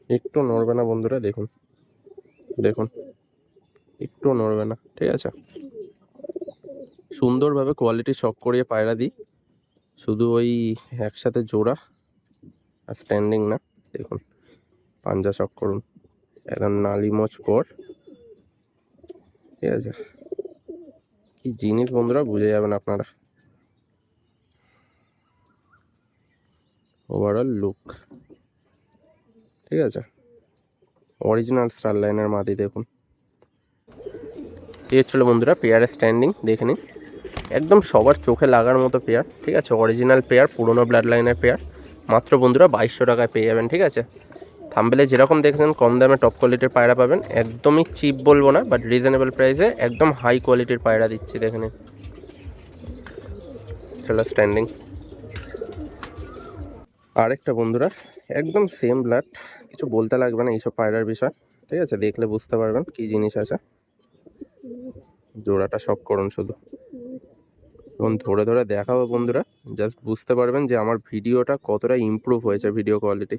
একটু নড়বে না বন্ধুরা দেখুন, দেখুন একটু নড়বে না, ঠিক আছে। সুন্দরভাবে কোয়ালিটি শক করিয়ে পায়রা দিই, শুধু ওই একসাথে জোড়া আর স্ট্যান্ডিং না। দেখুন পাঞ্জা শক করুন, একদম নালিমোচ পর, ঠিক আছে। কি জিনিস বন্ধুরা বুঝে যাবেন আপনারা। ওভারঅল লুক, ঠিক আছে, অরিজিনাল স্টার লাইনের মাদি দেখুন। এই হচ্ছিল বন্ধুরা পেয়ারের স্ট্যান্ডিং, দেখে নিন, একদম সবার চোখে লাগার মতো পেয়ার, ঠিক আছে, অরিজিনাল পেয়ার, পুরোনো ব্লাড লাইনের পেয়ার। মাত্র বন্ধুরা 2200 টাকায় পেয়ে যাবেন, ঠিক আছে। থাম্বনেলে যেরকম দেখেছেন কম দামে টপ কোয়ালিটির পায়রা পাবেন, একদমই চিপ বলবো না, বাট রিজনেবল প্রাইসে একদম হাই কোয়ালিটির পায়রা দিচ্ছি, দেখে নিন। চলো স্ট্যান্ডিং আরেকটা বন্ধুরা, একদম সেম ব্লাড, কিছু বলতে লাগবে না এইসব পায়রার বিষয়, ঠিক আছে, দেখলে বুঝতে পারবেন কি জিনিস আছে। জোড়াটা শক করুন শুধু, এবং ধরে ধরে দেখাবো বন্ধুরা, জাস্ট বুঝতে পারবেন যে আমার ভিডিওটা কতটা ইমপ্রুভ হয়েছে, ভিডিও কোয়ালিটি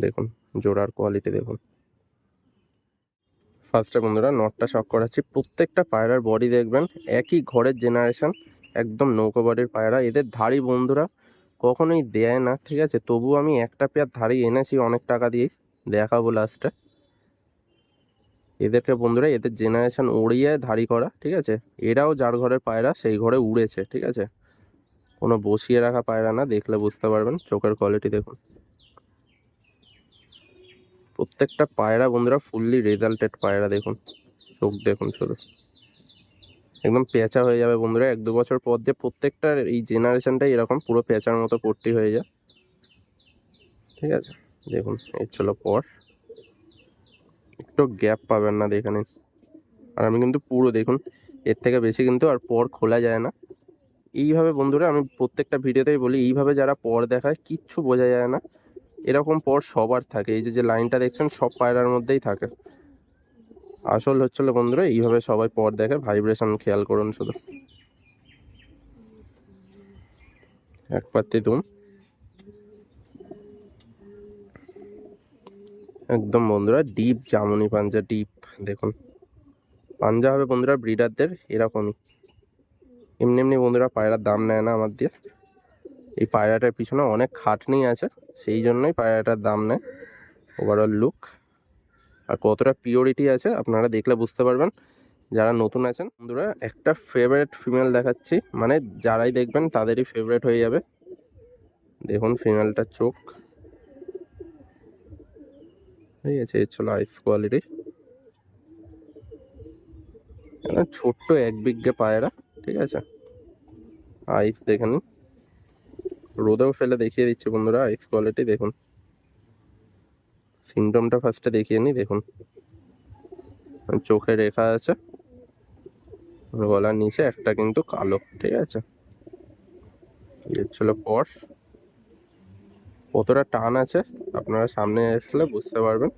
দেখুন, জোড়ার কোয়ালিটি দেখুন। ফার্স্টে বন্ধুরা নটটা শক করাচ্ছি, প্রত্যেকটা পায়রার বডি দেখবেন একই ঘরের জেনারেশন, একদম নৌকো বডির পায়রা। এদের ধাড়ি বন্ধুরা কখনোই দেয় না, ঠিক আছে, তবু আমি একটা পেয়ার ধাড়ি এনেছি অনেক টাকা দিয়ে, দেখাবো লাস্টে। এদেরকে বন্ধুরা এদের জেনারেশন উড়িয়ে ধাড়ি করা, ঠিক আছে, এরাও যার ঘরের পায়রা সেই ঘরে উড়েছে, ঠিক আছে, কোনো বসিয়ে রাখা পায়রা না, দেখলে বুঝতে পারবেন। চোখের কোয়ালিটি দেখুন, প্রত্যেকটা পায়রা বন্ধুরা ফুললি রেজাল্টেড পায়রা দেখুন। চোখ দেখুন শুধু, একদম পেঁচা হয়ে যাবে বন্ধুরা 1-2 বছর পর দিয়ে, প্রত্যেকটার এই জেনারেশনটাই এরকম পুরো পেঁচার মতো পট্টি হয়ে যায়, ঠিক আছে। দেখুন এই ছিল পর, একটু গ্যাপ পাবেন না, দেখে নিন। আর আমি কিন্তু পুরো দেখুন, এর থেকে বেশি কিন্তু আর পর খোলা যায় না। এইভাবে বন্ধুরা আমি প্রত্যেকটা ভিডিওতেই বলি, এইভাবে যারা পর দেখায় কিচ্ছু বোঝা যায় না, এরকম পর সবার থাকে, এই যে লাইনটা দেখছেন সব পায়রার মধ্যেই থাকে। আসল হচ্ছিল বন্ধুরা এইভাবে সবাই পর দেখে, ভাইব্রেশন খেয়াল করুন শুধু। এক পাত্তি দুম, একদম বন্ধুরা ডিপ জামুনি পাঞ্জা, ডিপ দেখুন। পাঞ্জা হবে বন্ধুরা ব্রিডারদের এরকমই, এমনি এমনি বন্ধুরা পায়রার দাম নেয় না আমার দিয়ে, এই পায়রাটার পিছনে অনেক খাটনি আছে, সেই জন্যই পায়রাটার দাম নেয়। ওভারঅল লুক আর কতটা পিওরিটি আছে আপনারা দেখলে বুঝতে পারবেন, যারা নতুন আছেন বন্ধুরা। একটা ফেভারিট ফিমেল দেখাচ্ছি, মানে যারাই দেখবেন তাদেরই ফেভারিট হয়ে যাবে। দেখুন ফিমেলটার চোখ, ঠিক আছে, এর ছিল আইস কোয়ালিটি। ছোট্ট 1 বিঘে পায়রা, ঠিক আছে। আইস দেখে নিন, রোদেও ফেলে দেখিয়ে দিচ্ছি বন্ধুরা আইস কোয়ালিটি দেখুন। সিমটমটা ফার্স্টে দেখিয়ে নিই, দেখুন চোখে রেখা আছে, গলার নিচে একটা কিন্তু কালো, ঠিক আছে। এর ছিল পর, কতটা টান আছে আপনারা সামনে আসলে বুঝতে পারবেন।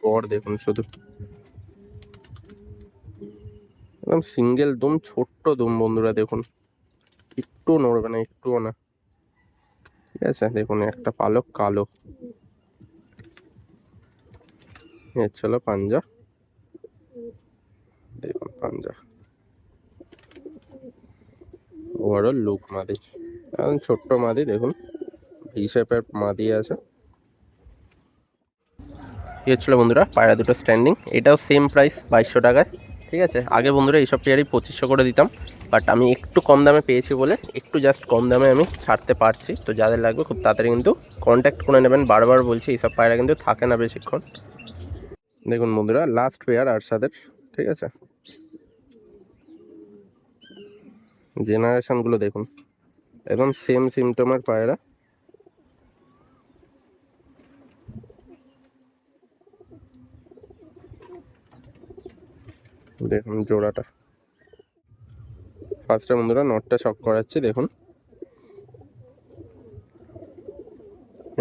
পর দেখুন শুধু, একদম সিঙ্গেল দুম, ছোট্ট দুম বন্ধুরা দেখুন, একটু নড়বে না, একটুও না, ঠিক আছে। দেখুন একটা পালক কালো। এর ছিল পাঞ্জা, দেখুন পাঞ্জা। ওভারঅল লুক মাদি, এখন ছোট্ট মাদি দেখুন, ভি শেপের মাদি আছে। এই হচ্ছিল বন্ধুরা পায়রা দুটো স্ট্যান্ডিং, এটাও সেম প্রাইস 2200 টাকায়, ঠিক আছে। আগে বন্ধুরা এইসব পেয়ারই 2500 করে দিতাম, বাট আমি একটু কম দামে পেয়েছি বলে একটু জাস্ট কম দামে আমি ছাড়তে পারছি। তো যাদের লাগবে খুব তাড়াতাড়ি কিন্তু কন্ট্যাক্ট করে নেবেন, বারবার বলছি এইসব পায়রা কিন্তু থাকে না বেশিক্ষণ। দেখুন বন্ধুরা লাস্ট পেয়ার আরশাদের, ঠিক আছে। জেনারেশনগুলো দেখুন, একদম সেম সিমটমের পায়রা। দেখুন জোড়াটা, ফার্স্টে বন্ধুরা নটটা শক করাচ্ছি, দেখুন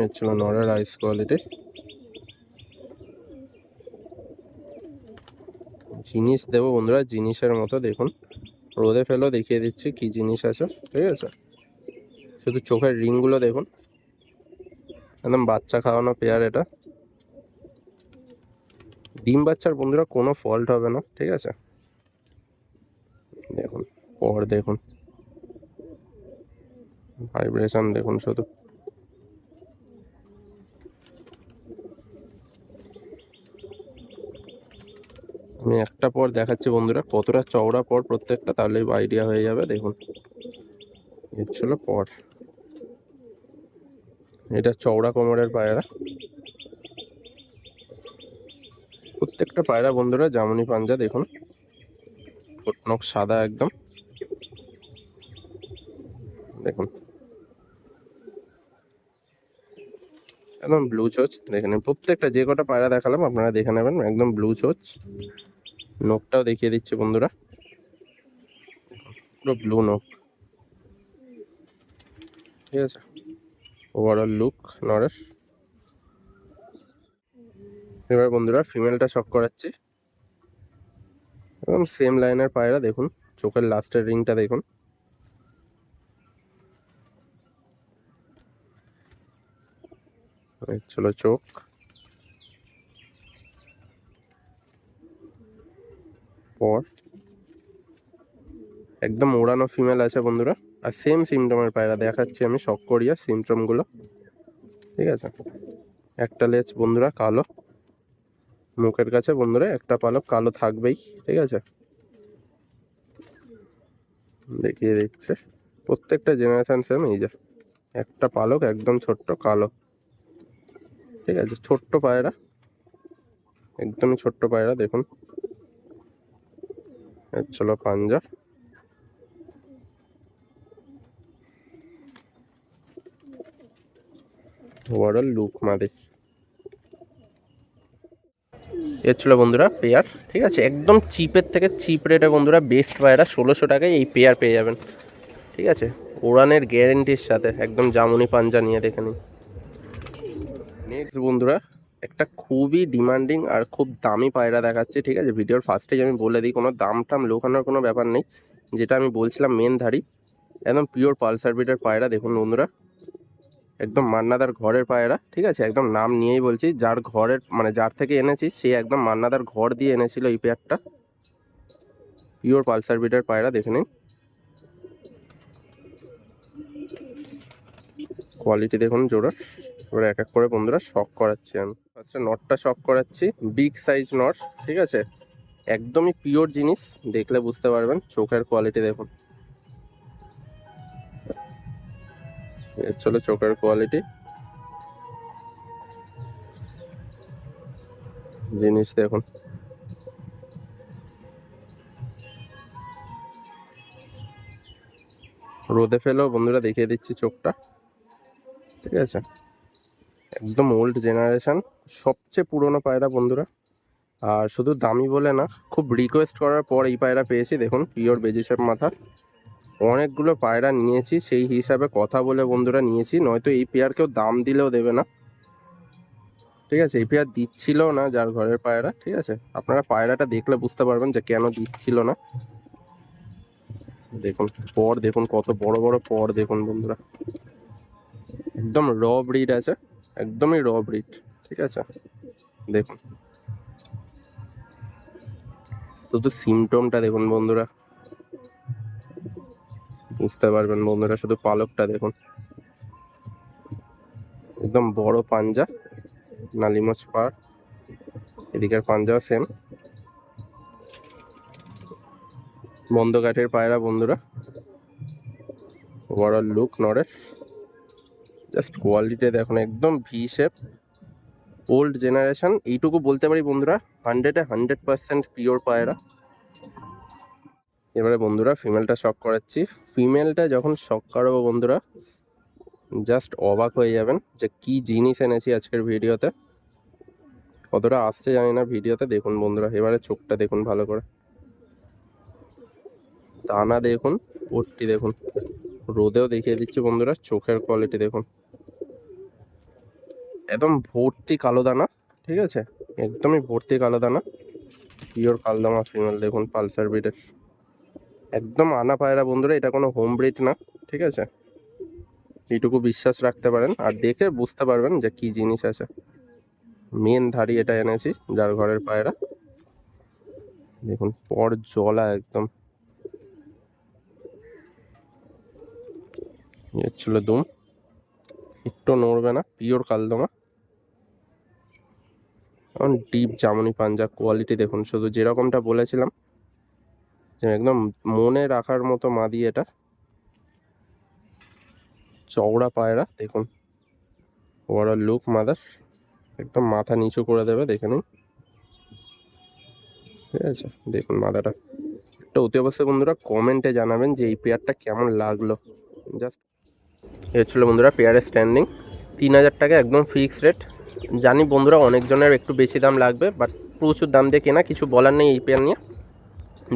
এর ছিল নরের আইস কোয়ালিটি। জিনিস দেবো বন্ধুরা জিনিসের মতো, দেখুন রোদে ফেলেও দেখিয়ে দিচ্ছি কি জিনিস আছে, ঠিক আছে। শুধু চোখের রিংগুলো দেখুন, একদম বাচ্চা খাওয়ানো পেয়ার এটা। ডিম বাচ্চার বন্ধুরা কোনো ফল্ট হবে না, ঠিক আছে। দেখুন পর দেখুন, ভাইব্রেশন দেখুন শুধু। আমি একটা পর দেখাচ্ছি বন্ধুরা কতটা চওড়া পর প্রত্যেকটা, তাহলে আইডিয়া হয়ে যাবে। দেখুন এর ছিল পর, এটা চওড়া কোমরের পায়রা। প্রত্যেকটা পায়রা বন্ধুরা জামুনি পাঞ্জা, দেখুন ঠোঁটনক সাদা একদম, দেখুন একদম ব্লু চোচ। দেখে নেন প্রত্যেকটা, যে কটা পায়রা দেখালাম আপনারা দেখে নেবেন, একদম ব্লু চোচ। নোকটাও দেখিয়ে দিচ্ছি বন্ধুরা, পুরো ব্লু নোক, ঠিক আছে। ওভারঅল লুক নরের। এবার বন্ধুরা ফিমেলটা শক করাচ্ছি, এবং সেম লাইনের পায়রা দেখুন, চোখের লাস্টের রিংটা দেখুন, চলো চোখ। পর একদম ওড়ানো ফিমেল আছে বন্ধুরা, আর সেম সিমটমের পায়রা দেখাচ্ছি আমি শক করিয়া সিমটমগুলো, ঠিক আছে। একটা লেজ বন্ধুরা কালো, মুখের কাছে বন্ধুরা একটা পালক কালো থাকবেই, ঠিক আছে। দেখিয়ে দিচ্ছে প্রত্যেকটা জেনারেশন সেম, এই যে একটা পালক একদম ছোট্ট কালো, ঠিক আছে। ছোট্ট পায়রা, একদমই ছোট্ট পায়রা দেখুন। চলো পাঞ্জা, ওভারঅল লুক মাদি। এর ছিল বন্ধুরা পেয়ার, ঠিক আছে। একদম চিপের থেকে চিপ রেটে বন্ধুরা বেস্ট পায়রা 1600 টাকায় এই পেয়ার পেয়ে যাবেন, ঠিক আছে। উড়ানের গ্যারেন্টির সাথে একদম জামুনি পাঞ্জা নিয়ে দেখে নিন। নেক্সট বন্ধুরা একটা খুবই ডিমান্ডিং আর খুব দামি পায়রা দেখাচ্ছে, ঠিক আছে। ভিডিওর ফার্স্টেই আমি বলে দিই, কোনো দাম টাম লোকানোর কোনো ব্যাপার নেই। যেটা আমি বলছিলাম মেন ধাড়ি, একদম পিওর পালসার বিটের পায়রা দেখুন বন্ধুরা, একদম মান্নাদার ঘরের পায়রা, ঠিক আছে। একদম নাম নিয়েই বলছি, যার ঘরের মানে যার থেকে এনেছি সে একদম মান্নাদার ঘর দিয়ে এনেছিল এই পেয়ারটা। পিওর পালসার বিটের পায়রা দেখে নিন, কোয়ালিটি দেখুন জোড়ার। এবার এক এক করে বন্ধুরা শক করাচ্ছি আমি। ফার্স্টে নটটা শক করাচ্ছি, বিগ সাইজ নট, ঠিক আছে। একদমই পিওর জিনিস, দেখলে বুঝতে পারবেন। চোখের কোয়ালিটি দেখুন, এর চলো চোখের কোয়ালিটি, জিনিস দেখুন। রোদে ফেলেও বন্ধুরা দেখিয়ে দিচ্ছি চোখটা, ঠিক আছে। একদম ওল্ড জেনারেশন, সবচেয়ে পুরনো পায়রা বন্ধুরা। আর শুধু দামি বলে না, খুব রিকোয়েস্ট করার পর এই পায়রা পেয়েছি। দেখুন পিওর বেজিসের মাথা। অনেকগুলো পায়রা নিয়েছি, সেই হিসাবে কথা বলে বন্ধুরা নিয়েছি, নয়তো এই পেয়ার কেউ দাম দিলেও দেবে না, ঠিক আছে। এই পেয়ার দিচ্ছিল না যার ঘরের পায়রা, ঠিক আছে। আপনারা পায়রাটা দেখলে বুঝতে পারবেন যে কেন দিচ্ছিল না। দেখুন পর, দেখুন কত বড় বড় পর দেখুন বন্ধুরা। একদম র ব্রিড আছে, একদমই র ব্রিড, ঠিক আছে। দেখুন শুধু সিমটমটা দেখুন বন্ধুরা, বুঝতে পারবেন বন্ধুরা। শুধু পালকটা দেখুন, একদম বড় পাঞ্জা, নালিমোচ পার। এদিকের পাঞ্জাও সেম, বন্ধ কাঠের পায়রা বন্ধুরা। ওভারঅল লুক নড়ের, জাস্ট কোয়ালিটি দেখুন, একদম ভি শেপ, ওল্ড জেনারেশন। এইটুকু বলতে পারি বন্ধুরা, 100% পিওর পায়রা। এবারে বন্ধুরা ফিমেলটা শক করাচ্ছি। ফিমেলটা যখন শক করাবো বন্ধুরা, জাস্ট অবাক হয়ে যাবেন যে কি জিনিস এনেছি আজকের ভিডিওতে। কতটা আসছে জানি না ভিডিওতে, দেখুন বন্ধুরা। এবারে চোখটা দেখুন ভালো করে, দানা দেখুন, ওটটি দেখুন। রোদেও দেখিয়ে দিচ্ছি বন্ধুরা, চোখের কোয়ালিটি দেখুন, একদম ভর্তি কালো দানা, ঠিক আছে। একদমই ভর্তি কালো দানা, পিওর কালদামা ফিমেল। দেখুন পালসার ব্রিডের, একদম আনা পায়রা বন্ধুরা। এটা কোনো হোম ব্রিড না, ঠিক আছে। এইটুকু বিশ্বাস রাখতে পারেন, আর দেখে বুঝতে পারবেন যে কি জিনিস আছে। মেন ধাড়ি এটা এনেছি যার ঘরের পায়রা। দেখুন পর জলা একদম, ছিল দুম, একটু নড়বে না, পিওর কালদমা। এখন ডিপ জামুনি পাঞ্জা, কোয়ালিটি দেখুন শুধু, যেরকমটা বলেছিলাম যে একদম মনে রাখার মতো মাদি এটা। চওড়া পায়রা দেখুন, ওভারঅল লুক মাদার, একদম মাথা নিচু করে দেবে, দেখে নিন, ঠিক আছে। দেখুন মাদাটা। একটা অতি অবশ্যই বন্ধুরা কমেন্টে জানাবেন যে এই পেয়ারটা কেমন লাগলো। জাস্ট এ ছিল বন্ধুরা পেয়ারের স্ট্যান্ডিং। 3000 টাকা একদম ফিক্সড রেট। জানি বন্ধুরা অনেকজনের একটু বেশি দাম লাগবে, বাট প্রচুর দাম দিয়ে কেনা, কিছু বলার নেই এই পেয়ার নিয়ে।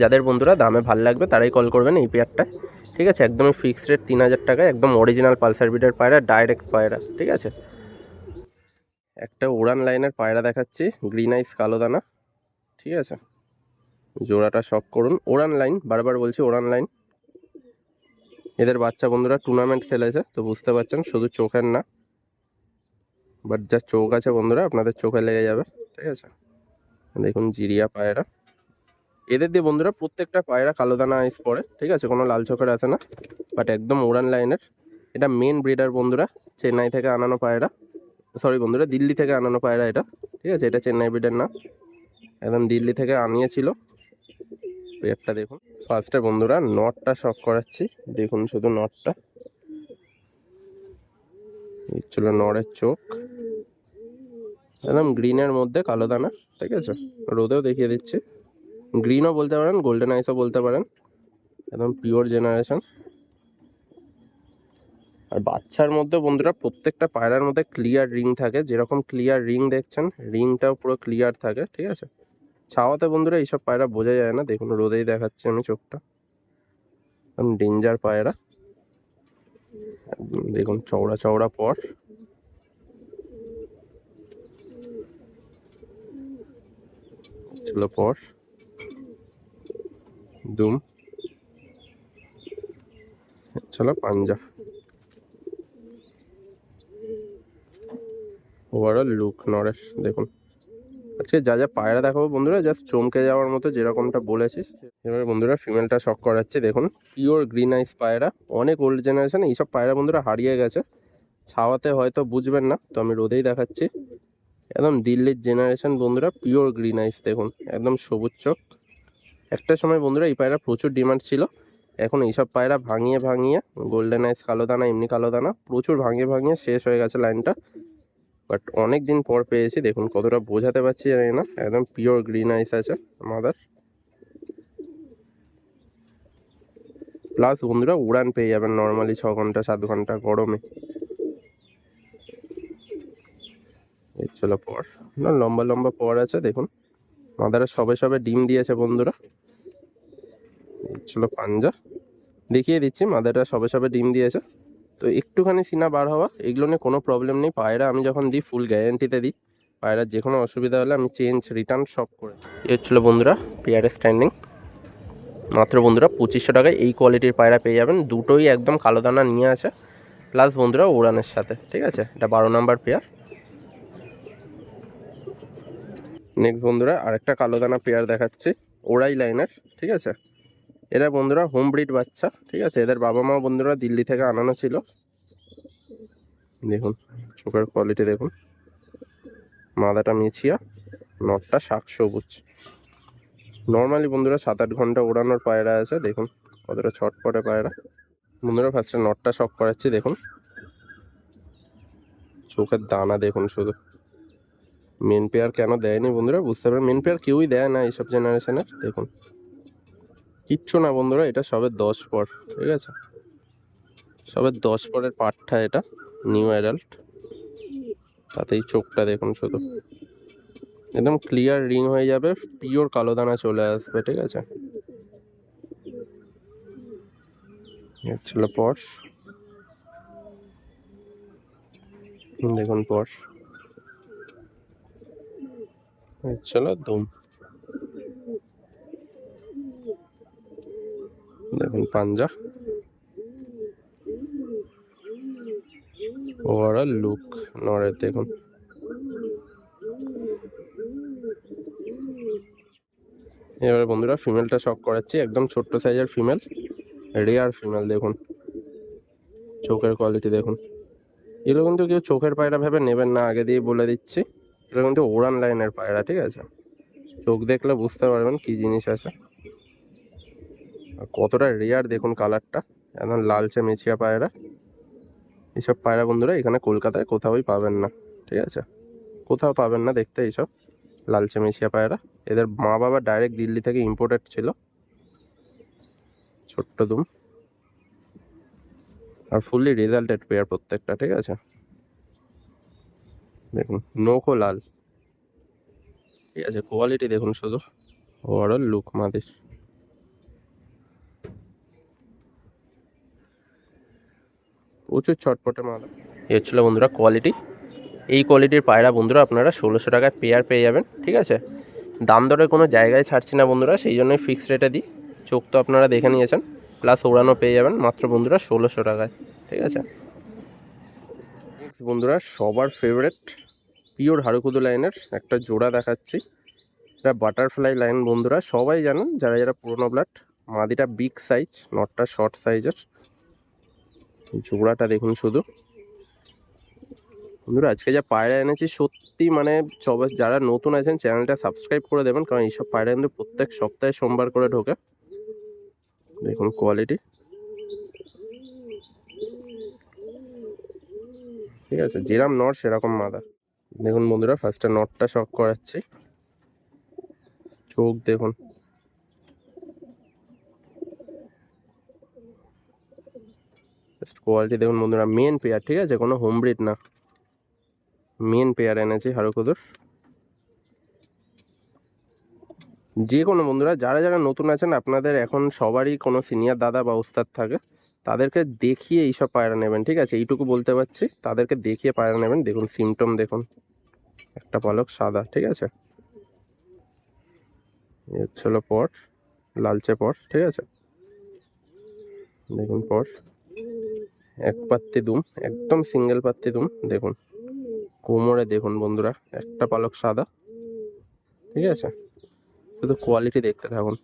যাদের বন্ধুরা দামে ভাল লাগবে তারাই কল করবেন এই পেয়ারটায়, ঠিক আছে। একদমই ফিক্সড রেট 3000 টাকা, একদম অরিজিনাল পালসার ব্রিডের পায়রা, ডাইরেক্ট পায়রা, ঠিক আছে। একটা উড়ান লাইনের পায়রা দেখাচ্ছি, গ্রিন আইস কালো দানা, ঠিক আছে। জোড়াটা শক করুন, ওড়ান লাইন, বারবার বলছি ওড়ান লাইন। এদের বাচ্চা বন্ধুরা টুর্নামেন্ট খেলেছে, তো বুঝতে পারছেন শুধু চোখের না, বাট যা চোখ আছে বন্ধুরা আপনাদের চোখে লেগে যাবে, ঠিক আছে। দেখুন জিরিয়া পায়রা। এদের দিয়ে বন্ধুরা প্রত্যেকটা পায়রা কালো দানা আইস পড়ে, ঠিক আছে, কোনো লাল চোখের আসে না, বাট একদম উড়ান লাইনের। এটা মেন ব্রিডার বন্ধুরা, চেন্নাই থেকে আনানো পায়রা, সরি বন্ধুরা দিল্লি থেকে আনানো পায়রা এটা, ঠিক আছে। এটা চেন্নাই ব্রিডের না, একদম দিল্লি থেকে আনিয়েছিল। পেয়ারটা দেখুন। ফার্স্টে বন্ধুরা নটটা শক করাচ্ছি, দেখুন শুধু নটটা, এই ছিল নরের চোখ, একদম গ্রিনের মধ্যে কালো দানা, ঠিক আছে। রোদেও দেখিয়ে দিচ্ছি, গ্রিনও বলতে পারেন, গোল্ডেন আইসও বলতে পারেন, একদম পিওর জেনারেশন। আর বাচ্চার মধ্যে বন্ধুরা প্রত্যেকটা পায়রার মধ্যে ক্লিয়ার রিং থাকে, যেরকম ক্লিয়ার রিং দেখছেন, রিংটাও পুরো ক্লিয়ার থাকে, ঠিক আছে। ছাওয়াতে বন্ধুরা এইসব পায়রা বোঝা যায় না, দেখুন রোদেই দেখাচ্ছি আমি চোখটা, একদম ডেঞ্জার পায়রা। দেখুন চওড়া চওড়া পর, ছিল পর দুম, চলো পাঞ্জা। ওভারঅল লুক নরেশ দেখুন। আজকে যা যা পায়রা দেখাবো বন্ধুরা জাস্ট চমকে যাওয়ার মতো, যেরকমটা বলেছি। এবার বন্ধুরা ফিমেলটা শক করাচ্ছে, দেখুন পিওর গ্রিন আইস পায়রা, অনেক ওল্ড জেনারেশন। এইসব পায়রা বন্ধুরা হারিয়ে গেছে, ছাওয়াতে হয়তো বুঝবেন না, তো আমি রোদেই দেখাচ্ছি। একদম দিল্লির জেনারেশন বন্ধুরা, পিওর গ্রিন আইস দেখুন, একদম সবুজ চোখ। একটা সময় বন্ধুরা এই পায়রা প্রচুর ডিমান্ড ছিল, এখন এইসব পায়রা ভাঙিয়ে ভাঙিয়ে গোল্ডেন আইস কালো দানা, এমনি কালো দানা প্রচুর ভাঙিয়ে ভাঙিয়ে শেষ হয়ে গেছে লাইনটা। বাট অনেক দিন পর পেয়েছি, দেখুন কতটা বোঝাতে পারছি জানি না, একদম পিওর গ্রিন আইস আছে আমাদের। প্লাস বন্ধুরা উড়ান পেয়ে যাবেন নর্মালি 6 ঘন্টা 7 ঘন্টা গরমে। এই চলো পর না, লম্বা লম্বা পর আছে দেখুন। মাদারা সবে সবে ডিম দিয়েছে বন্ধুরা। এই চলো পাঞ্জা দেখিয়ে দিচ্ছি, মাদারটা সবে সবে ডিম দিয়েছে। তো একটুখানি সিনা বার হওয়া, এগুলো নিয়ে কোনো প্রবলেম নেই। পায়রা আমি যখন দিই ফুল গ্যারেন্টিতে দিই। পায়রার যে কোনো অসুবিধা হলে আমি চেঞ্জ রিটার্ন সব করে। এই হচ্ছিলো বন্ধুরা পেয়ারের স্ট্যান্ডিং। মাত্র বন্ধুরা 2500 টাকায় এই কোয়ালিটির পায়রা পেয়ে যাবেন। দুটোই একদম কালো দানা নিয়ে আছে, প্লাস বন্ধুরা উড়ানের সাথে, ঠিক আছে। এটা 12 নাম্বার পেয়ার। নেক্সট বন্ধুরা আরেকটা কালো দানা পেয়ার দেখাচ্ছি, ওরাই লাইনের, ঠিক আছে। এরা বন্ধুরা হোম ব্রিড বাচ্চা, ঠিক আছে। এদের বাবা মা বন্ধুরা দিল্লি থেকে আনানো ছিল। দেখুন চোখের কোয়ালিটি দেখুন, মাদাটা মিছিয়া, নটটা শাক সবুজ। নর্মালি বন্ধুরা 7-8 ঘন্টা ওড়ানোর পায়রা আছে, দেখুন কতটা ছটপটে পায়রা। বন্ধুরা ফার্স্টে নটটা শক করাচ্ছি, দেখুন চোখের দানা দেখুন শুধু। মেন পেয়ার কেন দেয়নি বন্ধুরা বুঝতে পারেন, মেন পেয়ার কেউই দেয় না এইসব জেনারেশনের। দেখুন কিচ্ছু না বন্ধুরা, এটা সবে 10 পর, ঠিক আছে। সবে 10 পরের পাঠটা এটা, নিউ অ্যাডাল্ট। তাতেই চোখটা দেখুন শুধু, একদম ক্লিয়ার রিং হয়ে যাবে, পিওর কালো দানা চলে আসবে, ঠিক আছে। ছিল পশ, দেখুন পশ চলো দুম, দেখুন পাঞ্জা, ওভারঅল লুক নড়ে দেখুন। এবার বন্ধুরা ফিমেলটা শক করাচ্ছি, একদম ছোট্ট সাইজের ফিমেল, রেয়ার ফিমেল। দেখুন চোখের কোয়ালিটি দেখুন। এগুলো কিন্তু কেউ চোখের পায়রা ভেবে নেবেন না, আগে দিয়ে বলে দিচ্ছি। এগুলো কিন্তু ওড়ান লাইনের পায়রা, ঠিক আছে। চোখ দেখলে বুঝতে পারবেন কি জিনিস আছে, কতটা রেয়ার দেখুন কালারটা, একদম লালচে মেছিয়া পায়রা। এইসব পায়রা বন্ধুরা এখানে কলকাতায় কোথাওই পাবেন না, ঠিক আছে। কোথাও পাবেন না দেখতে এইসব লালচে মেছিয়া পায়রা। এদের মা বাবা ডাইরেক্ট দিল্লি থেকে ইম্পোর্টেড ছিল। ছোট্ট দুম আর ফুললি রেজাল্টেড পেয়ার প্রত্যেকটা, ঠিক আছে। দেখুন নখও লাল, ঠিক আছে। কোয়ালিটি দেখুন শুধু, ওভারঅল লুক মাদির। প্রচুর ছটপটে মাদা। এই হচ্ছিলো বন্ধুরা কোয়ালিটি। এই কোয়ালিটির পায়রা বন্ধুরা আপনারা 1600 টাকায় পেয়ার পেয়ে যাবেন, ঠিক আছে। দাম দরের কোনো জায়গায় ছাড়ছি না বন্ধুরা, সেই জন্যই ফিক্সড রেটে দিই। চোখ তো আপনারা দেখে নিয়েছেন, প্লাস ওড়ানো পেয়ে যাবেন মাত্র বন্ধুরা 1600 টাকায়, ঠিক আছে। নেক্সট বন্ধুরা সবার ফেভারেট পিওর হাড়ুকুদু লাইনের একটা জোড়া দেখাচ্ছি। এটা বাটারফ্লাই লাইন বন্ধুরা, সবাই জানেন যারা যারা পুরোনো ব্লাড। মাদিটা বিগ সাইজ, নটটা শর্ট সাইজের। জোড়াটা দেখুন শুধু বন্ধুরা। আজকে যা পায়রা এনেছি সত্যি মানে সবাই যারা নতুন আছেন চ্যানেলটা সাবস্ক্রাইব করে দেবেন, কারণ এইসব পায়রা কিন্তু প্রত্যেক সপ্তাহে সোমবার করে ঢোকে। দেখুন কোয়ালিটি, ঠিক আছে। যেরকম নট সেরকম মাদা। দেখুন বন্ধুরা ফার্স্টে নটটা শক করাচ্ছি, চোখ দেখুন, কোয়ালিটি দেখুন বন্ধুরা। মেন পেয়ার, ঠিক আছে, কোনো হোম ব্রিড না, মেন পেয়ার এনেছি হাড়ুকুদুর। যে কোনো বন্ধুরা যারা যারা নতুন আছেন, আপনাদের এখন সবারই কোনো সিনিয়র দাদা বা ওস্তাদ থাকে, তাদেরকে দেখিয়ে এইসব পায়রা নেবেন, ঠিক আছে। এইটুকু বলতে পারছি, তাদেরকে দেখিয়ে পায়রা নেবেন। দেখুন সিমটম দেখুন, একটা পালক সাদা, ঠিক আছে। এই হলো পট, লালচে পট, ঠিক আছে। দেখুন পট, এক পাত্তি দুম, একদম সিঙ্গেল পাত্তি দুম। দেখুন কোমরে দেখুন বন্ধুরা, একটা পালক সাদা, ঠিক আছে। শুধু কোয়ালিটি দেখতে থাকুন,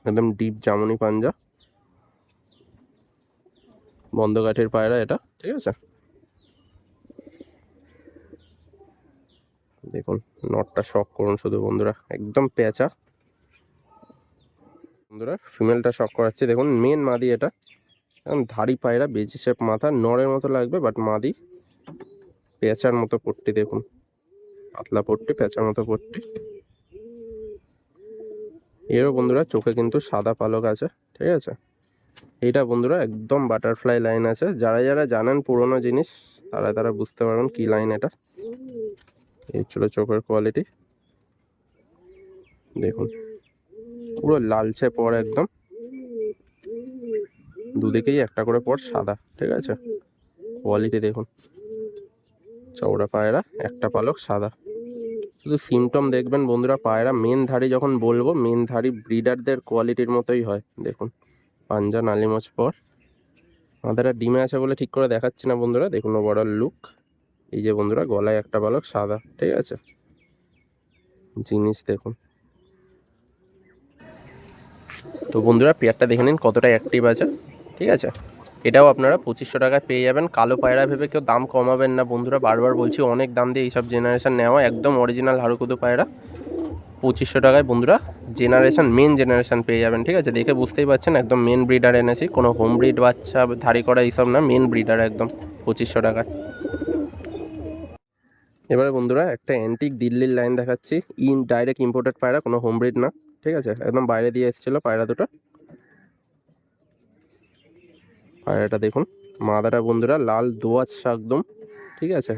একদম ডিপ জামুনি পাঞ্জা, বন্ধ কাঠের পায়রা এটা, ঠিক আছে। দেখুন নটটা শক করুন শুধু বন্ধুরা, একদম পেঁচা বন্ধুরা ফিমেলটা শক করাচ্ছি, দেখুন মেন মাদি এটা, এখন ধাড়ি পায়রা, বেজি শেপ মাথা, নরের মতো লাগবে বাট মাদি, পেঁচার মতো পট্টি দেখুন, পাতলা পট্টি, পেঁচার মতো পট্টি। এরও বন্ধুরা চোখে কিন্তু সাদা পালক আছে, ঠিক আছে। এইটা বন্ধুরা একদম বাটারফ্লাই লাইন আছে, যারা যারা জানেন পুরোনো জিনিস তারা তারা বুঝতে পারবেন কি লাইন এটা। এই ছিল চোখের কোয়ালিটি দেখুন, পুরো লালচে পর, একদম দুদিকেই একটা করে পর সাদা, ঠিক আছে। কোয়ালিটি দেখুন, চওড়া পায়রা, একটা পালক সাদা। শুধু সিমটম দেখবেন বন্ধুরা, পায়রা মেন ধাড়ি যখন বলবো, মেন ধাড়ি ব্রিডারদের কোয়ালিটির মতোই হয় দেখুন। পাঞ্জা নালিমোচ পর, আমাদের ডিমে আছে বলে ঠিক করে দেখাচ্ছি না বন্ধুরা, দেখুন ওভারঅল লুক। এই যে বন্ধুরা গলায় একটা পালক সাদা, ঠিক আছে। জিনিস দেখুন। তো বন্ধুরা পেয়ারটা দেখে নিন কতটা অ্যাক্টিভ আছে, ঠিক আছে। এটাও আপনারা 2500 টাকায় পেয়ে যাবেন। কালো পায়রা ভেবে কেউ দাম কমাবেন না বন্ধুরা, বারবার বলছি অনেক দাম দিয়ে এইসব জেনারেশন নেওয়া, একদম অরিজিনাল হাড়ুকুদু পায়রা 2500 টাকায় বন্ধুরা জেনারেশন, মেন জেনারেশন পেয়ে যাবেন, ঠিক আছে। দেখে বুঝতেই পারছেন একদম মেন ব্রিডার এনেছি, কোনো হোম ব্রিড বাচ্চা ধাড়ি করা এইসব না, মেন ব্রিডার একদম 2500 টাকায়। এবারে বন্ধুরা একটা অ্যান্টিক দিল্লির লাইন দেখাচ্ছি, ডাইরেক্ট ইম্পোর্টেড পায়রা, কোনো হোম ব্রিড না, ঠিক আছে। একদম বাইরে দিয়ে এসেছিলো পায়রা দুটো। পায়রাটা দেখুন, মাদাটা বন্ধুরা লাল দোয়াজ একদম, ঠিক আছে।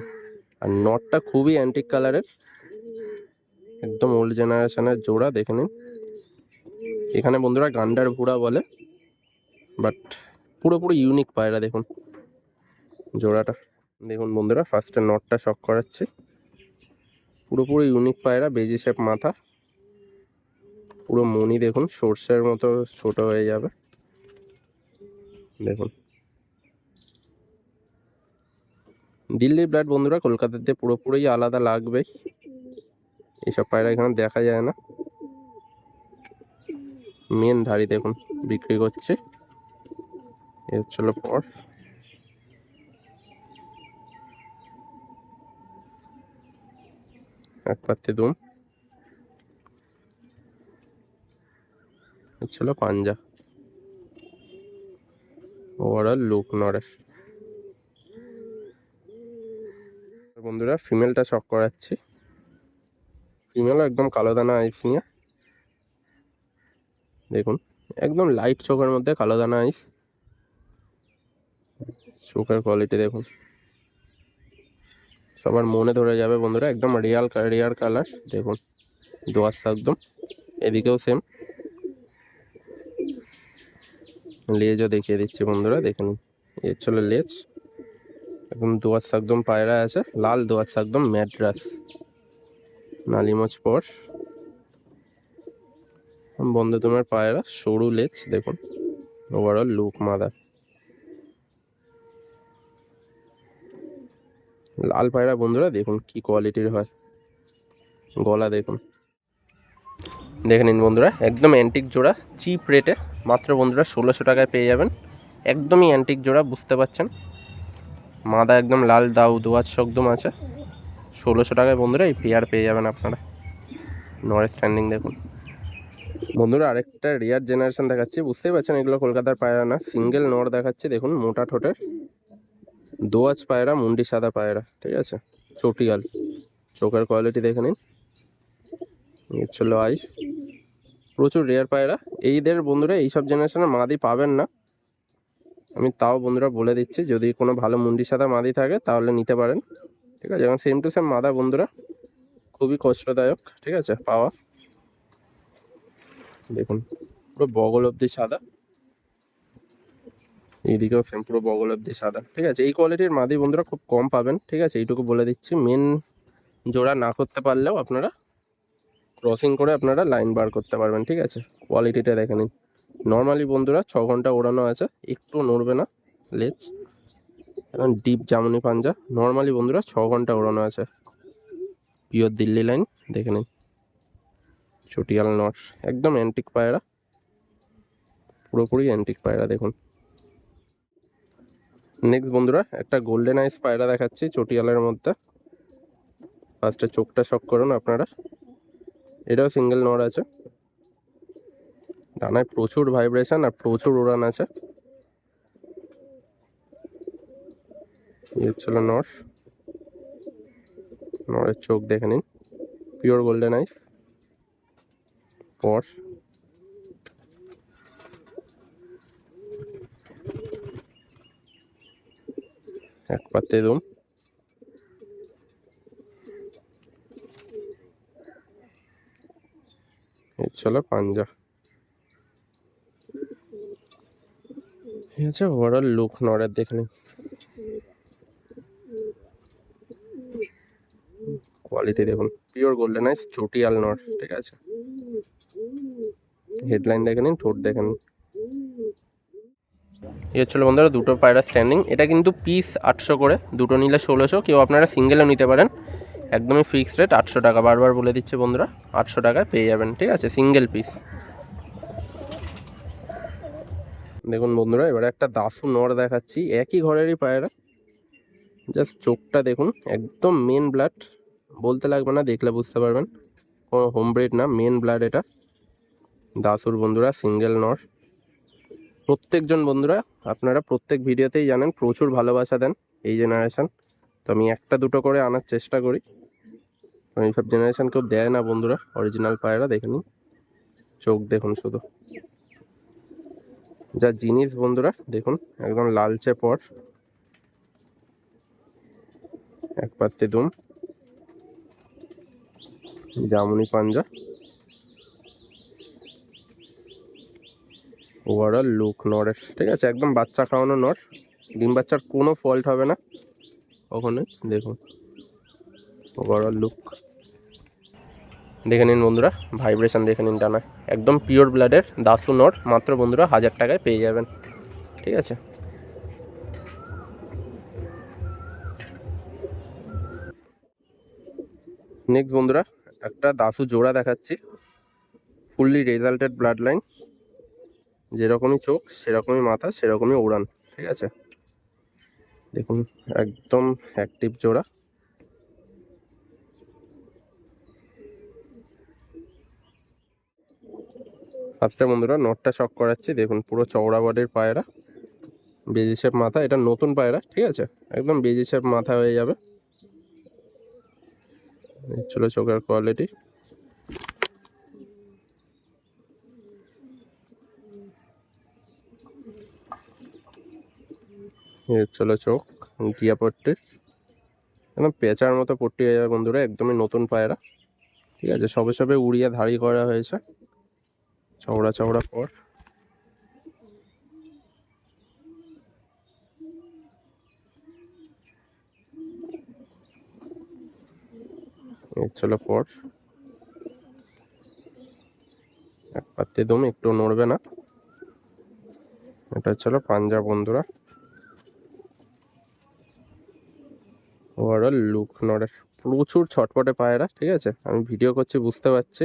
আর নটটা খুবই অ্যান্টিক কালারের, একদম ওল্ড জেনারেশনের জোড়া, দেখে নিন। এখানে বন্ধুরা গান্ডার ভুড়া বলে, বাট পুরোপুরি ইউনিক পায়রা দেখুন জোড়াটা। দেখুন বন্ধুরা ফার্স্টে নটটা শক করাচ্ছি, পুরোপুরি ইউনিক পায়রা, বেজি শেপ মাথা, পুরো মনি দেখুন সর্ষের মতো ছোট হয়ে যাবে দেখুন। দিল্লির ব্লাড বন্ধুরা কলকাতাতে পুরোপুরি আলাদা লাগবে, এইসব পায়রা এখানে দেখা যায় না। মেন ধাড়ি দেখুন বিক্রি করছে, এ হচ্ছিল পর। এক পাত্তি দুম, হচ্ছিল পাঞ্জা, ওভারঅল লুক নরের। বন্ধুরা ফিমেলটা শক করাচ্ছি, ফিমেলও একদম কালো দানা আইস নিয়ে দেখুন, একদম লাইট চোখের মধ্যে কালো দানা আইস, চোখের কোয়ালিটি দেখুন, সবার মনে ধরে যাবে বন্ধুরা, একদম রিয়ার কালার দেখুন, দোয়াশ একদম। এদিকেও সেম, লেজও দেখিয়ে দিচ্ছি বন্ধুরা, দেখে নিন। এর চলে লেজ, একদম দোয়াশ একদম পায়রা আছে, লাল দোয়াশ একদম, ম্যাড্রাস নালিমোচ পর, বন্ধু তোমার পায়রা, সরু লেজ দেখুন, ওভারঅল লুক মাদার। লাল পায়রা বন্ধুরা দেখুন কি কোয়ালিটির হয়, গলা দেখুন। দেখে নিন বন্ধুরা একদম অ্যান্টিক জোড়া, চিপ রেটে মাত্র বন্ধুরা 1600 টাকায় পেয়ে যাবেন, একদমই অ্যান্টিক জোড়া, বুঝতে পারছেন। মাদা একদম লাল দোয়াজ একদম আছে, 1600 টাকায় বন্ধুরা এই পেয়ার পেয়ে যাবেন আপনারা। নরের স্ট্যান্ডিং দেখুন বন্ধুরা, আরেকটা রিয়ার জেনারেশন দেখাচ্ছি, বুঝতেই পারছেন এগুলো কলকাতার পায়রা না, সিঙ্গেল নর দেখাচ্ছি দেখুন, মোটা ঠোঁটের দোয়াজ পায়রা, মুন্ডি সাদা পায়রা, ঠিক আছে। চটিয়াল, চোখের কোয়ালিটি দেখে নিন, ছিল আইস, প্রচুর রেয়ার পায়রা। এইদের বন্ধুরা এইসব জেনারেশনের মাদি পাবেন না, আমি তাও বন্ধুরা বলে দিচ্ছি, যদি কোনো ভালো মুন্ডি সাদা মাদি থাকে তাহলে নিতে পারেন, ঠিক আছে। এবং সেম টু সেম মাদা বন্ধুরা খুবই কষ্টদায়ক, ঠিক আছে পাওয়া। দেখুন পুরো বগল অব্দি সাদা, এইদিকেও সেম পুরো বগল অব্দি সাদা, ঠিক আছে। এই কোয়ালিটির মাদি বন্ধুরা খুব কম পাবেন, ঠিক আছে, এইটুকু বলে দিচ্ছি। মেন জোড়া না করতে পারলেও আপনারা ক্রসিং করে আপনারা লাইন বার করতে পারবেন, ঠিক আছে। কোয়ালিটিটা দেখে নিন, নর্মালি বন্ধুরা 6 ঘন্টা ওড়ানো আছে, একটু নড়বে না লেজ, এখন ডিপ জামুনি পাঞ্জা, নর্মালি বন্ধুরা 6 ঘন্টা ওড়ানো আছে, পিওর দিল্লি লাইন দেখে নিন। চটিয়াল নট, একদম অ্যান্টিক পায়রা, পুরোপুরি অ্যান্টিক পায়রা দেখুন। নেক্সট বন্ধুরা একটা গোল্ডেন আইস পায়রা দেখাচ্ছি চটিয়ালের মধ্যে, ফার্স্টে চোখটা শক করুন আপনারা, এটাও সিঙ্গেল নর আছে, ডানায় প্রচুর ভাইব্রেশন আর প্রচুর উড়ান আছে। এই হচ্ছিল নরের চোখ দেখে নিন, পিওর গোল্ডেন আইস। পর এক পাত্রে দুম। এই চলো পাঞ্জা। ঠিক আছে, ওভারঅল লুক নরের দেখে নিন। কোয়ালিটি দেখুন, পিওর গোল্ডেন আইস চটিয়াল নর। ঠিক আছে, হেডলাইন দেখে নিন, ঠোঁট দেখে নিন। এই হচ্ছিল বন্ধুরা দুটো পায়রা স্ট্যান্ডিং। এটা কিন্তু পিস 800 করে, দুটো নিলে 1600। কেউ আপনারা সিঙ্গেলও নিতে পারেন, একদমই ফিক্সড রেট 800 টাকা। বারবার বলে দিচ্ছে বন্ধুরা, 800 টাকায় পেয়ে যাবেন। ঠিক আছে, সিঙ্গেল পিস। দেখুন বন্ধুরা, এবারে একটা দাসু নর দেখাচ্ছি, একই ঘরেরই পায়রা। জাস্ট চোখটা দেখুন, একদম মেন ব্লাড, বলতে লাগবে না, দেখলে বুঝতে পারবেন। কোনো হোম ব্রিড না, মেন ব্লাড এটা। দাসুর বন্ধুরা সিঙ্গেল নর। প্রত্যেকজন বন্ধুরা আপনারা প্রত্যেক ভিডিওতেই জানেন প্রচুর ভালোবাসা দেন এই জেনারেশন, তো আমি একটা দুটো করে আনার চেষ্টা করি। এইসব জেনারেশন কেউ দেয় না বন্ধুরা। অরিজিনাল পায়রা দেখে নিন, চোখ দেখুন শুধু, যা জিনিস বন্ধুরা দেখুন, একদম লালচে পর, এক পাত্রে দুম, জামুনি পাঞ্জা। ওভারঅল লুক নরের, ঠিক আছে, একদম বাচ্চা খাওয়ানো নর। ডিম বাচ্চার কোনো ফল্ট হবে না কখনোই। দেখুন ওভারঅল লুক দেখে নিন বন্ধুরা, ভাইব্রেশন দেখে নিন ডানা, একদম পিওর ব্লাডের দাসু নর। মাত্র বন্ধুরা 1000 টাকায় পেয়ে যাবেন। ঠিক আছে, নেক্সট বন্ধুরা একটা দাসু জোড়া দেখাচ্ছি, ফুললি রেজাল্টেড ব্লাড লাইন, যেরকমই চোখ সেরকমই মাথা সেরকমই উড়ান। ঠিক আছে, দেখুন একদম অ্যাক্টিভ জোড়া। ফার্স্টে বন্ধুরা নটটা শক করাচ্ছি, দেখুন পুরো চওড়া বডির পায়রা, বেজি শেপ মাথা। এটা নতুন পায়রা, ঠিক আছে, একদম বেজি শেপ মাথা হয়ে যাবে। চলো চোখের কোয়ালিটি, চলো চোখ টিয়া পট্টির, একদম পেঁচার মতো পট্টি হয়ে যাবে বন্ধুরা, একদমই নতুন পায়রা। ঠিক আছে, সবে সবে উড়িয়ে ধাড়ি করা হয়েছে, চওড়া চওড়া পর। চলো পর, এক পাত্তি দম, একটু নড়বে না। এটা চলো পাঞ্জা বন্ধুরা। ওভারঅল লুক নড়ের, প্রচুর ছটপটে পায়রা। ঠিক আছে, আমি ভিডিও করছি বুঝতে পারছি।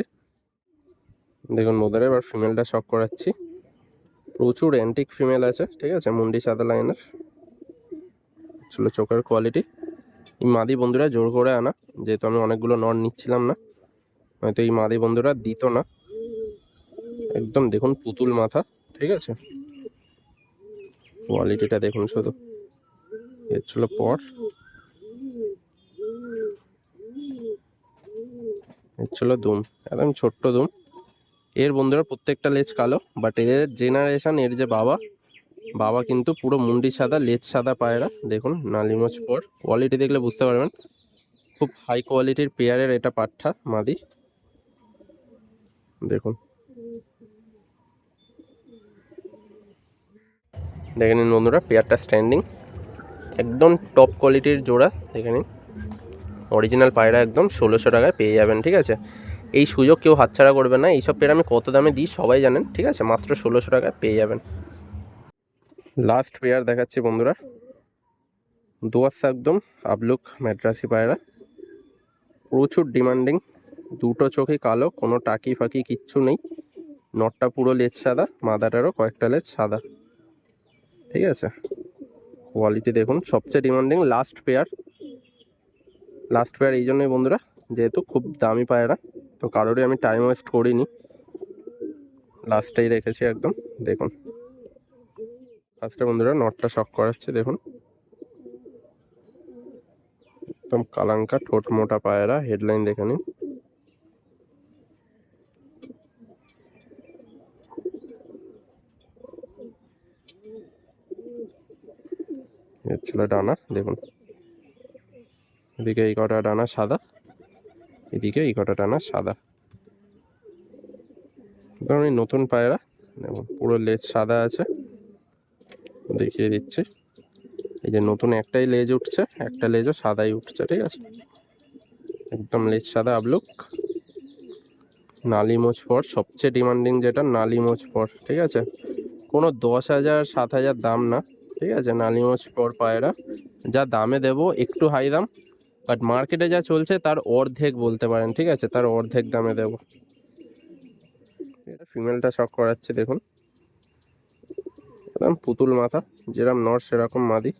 দেখুন বন্ধুরা, এবার ফিমেলটা শক করাচ্ছি, প্রচুর অ্যান্টিক ফিমেল আছে। ঠিক আছে, মুন্ডি সাদা লাইনের। চলো চোখের কোয়ালিটি, এই মাদি বন্ধুরা জোর করে আনা, যেহেতু আমি অনেকগুলো নর নিচ্ছিলাম না, হয়তো এই মাদি বন্ধুরা দিত না। একদম দেখুন পুতুল মাথা। ঠিক আছে, কোয়ালিটিটা দেখুন শুধু। এর ছিল পর, এর ছিল দুম, একদম ছোট্ট দুম। এর বন্ধুরা প্রত্যেকটা লেজ কালো, বাট এর জেনারেশন, এর যে বাবা কিন্তু পুরো মুন্ডি সাদা, লেজ সাদা পায়রা। দেখুন নালিমোজ পর, কোয়ালিটি দেখলে বুঝতে পারবেন, খুব হাই কোয়ালিটির পেয়ারের এটা পাঠা মাদি। দেখুন, দেখে নিন বন্ধুরা পেয়ারটা স্ট্যান্ডিং, একদম টপ কোয়ালিটির জোড়া। দেখে নিন, অরিজিনাল পায়রা, একদম 1600 টাকায় পেয়ে যাবেন। ঠিক আছে, এই সুযোগ কেউ হাতছাড়া করবে না। এইসব পেয়ার আমি কত দামে দিই সবাই জানেন। ঠিক আছে, মাত্র 1600 টাকায় পেয়ে যাবেন। লাস্ট পেয়ার দেখাচ্ছি বন্ধুরা, দোয়াশা একদম আবলুক ম্যাড্রাসি পায়রা, প্রচুর ডিমান্ডিং, দুটো চোখই কালো, কোনো টাকি ফাঁকি কিচ্ছু নেই। নটটা পুরো লেজ সাদা, মাদাটারও কয়েকটা লেজ সাদা। ঠিক আছে, কোয়ালিটি দেখুন, সবচেয়ে ডিমান্ডিং লাস্ট পেয়ার এই জন্যই বন্ধুরা, যেহেতু খুব দামি পায়রা, তো কারোরই আমি টাইম ওয়েস্ট করিনি। লাস্টেই রেখেছি একদম। দেখুন ফার্স্টে বন্ধুরা নটটা শক করাচ্ছে, দেখুন একদম কালাঙ্কা, ঠোঁট মোটা পায়রা, হেডলাইন দেখে নিন। ছিল ডানা, দেখুন এদিকে এই কটা ডানা সাদা, এদিকে এই কটা ডানা সাদা। ধরুন এই নতুন পায়রা, দেখুন পুরো লেজ সাদা আছে, দেখিয়ে দিচ্ছি। এই যে নতুন একটাই লেজ উঠছে, একটা লেজও সাদাই উঠছে, ঠিক আছে। একদম লেজ সাদা আবলুক, নালি মোচ পর, সবচেয়ে ডিমান্ডিং যেটা নালি মোচ পর, ঠিক আছে। কোনো 10,000 7,000 দাম না, ঠিক আছে। নালি মোচ পর পায়রা যা দামে দেবো একটু হাই দাম, বাট মার্কেটে যা চলছে তার অর্ধেক বলতে পারেন, ঠিক আছে, তার অর্ধেক দামে দেবো। এটা ফিমেলটা শক করাচ্ছে, দেখুন একদম পুতুল মাথা, যেরকম নর সেরকম মাদি,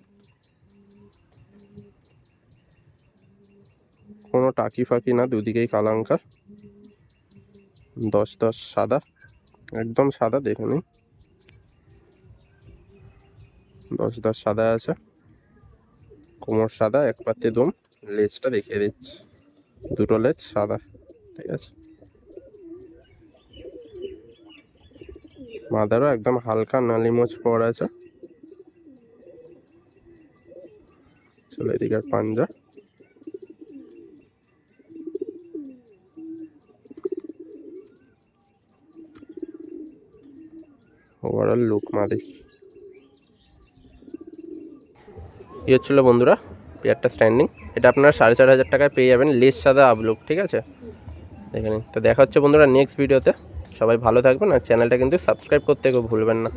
কোনো টাকি ফাঁকি না, দুদিকেই কালাঙ্কা, 10-10 সাদা, একদম সাদা, দেখে নিন 10-10 সাদা আছে, কোমর সাদা, এক পাত্তি দুম। লেজটা দেখিয়ে দিচ্ছি, দুটো লেজ সাদা, ঠিক আছে। মাদারও একদম হালকা নালি মোচ পর আছে। চলো এদিকে পাঞ্জা, ওভারঅল লুক মাদি। এই হচ্ছিল বন্ধুরা পেয়ারটা স্ট্যান্ডিং। এটা আপনারা 4,500 টাকায় পেয়ে যাবেন, লেস সাদা আবলুক, ঠিক আছে। দেখে নিন। তো দেখা হচ্ছে বন্ধুরা নেক্সট ভিডিওতে। সবাই ভালো থাকবেন, আর চ্যানেলটা কিন্তু সাবস্ক্রাইব করতে কেউ ভুলবেন না।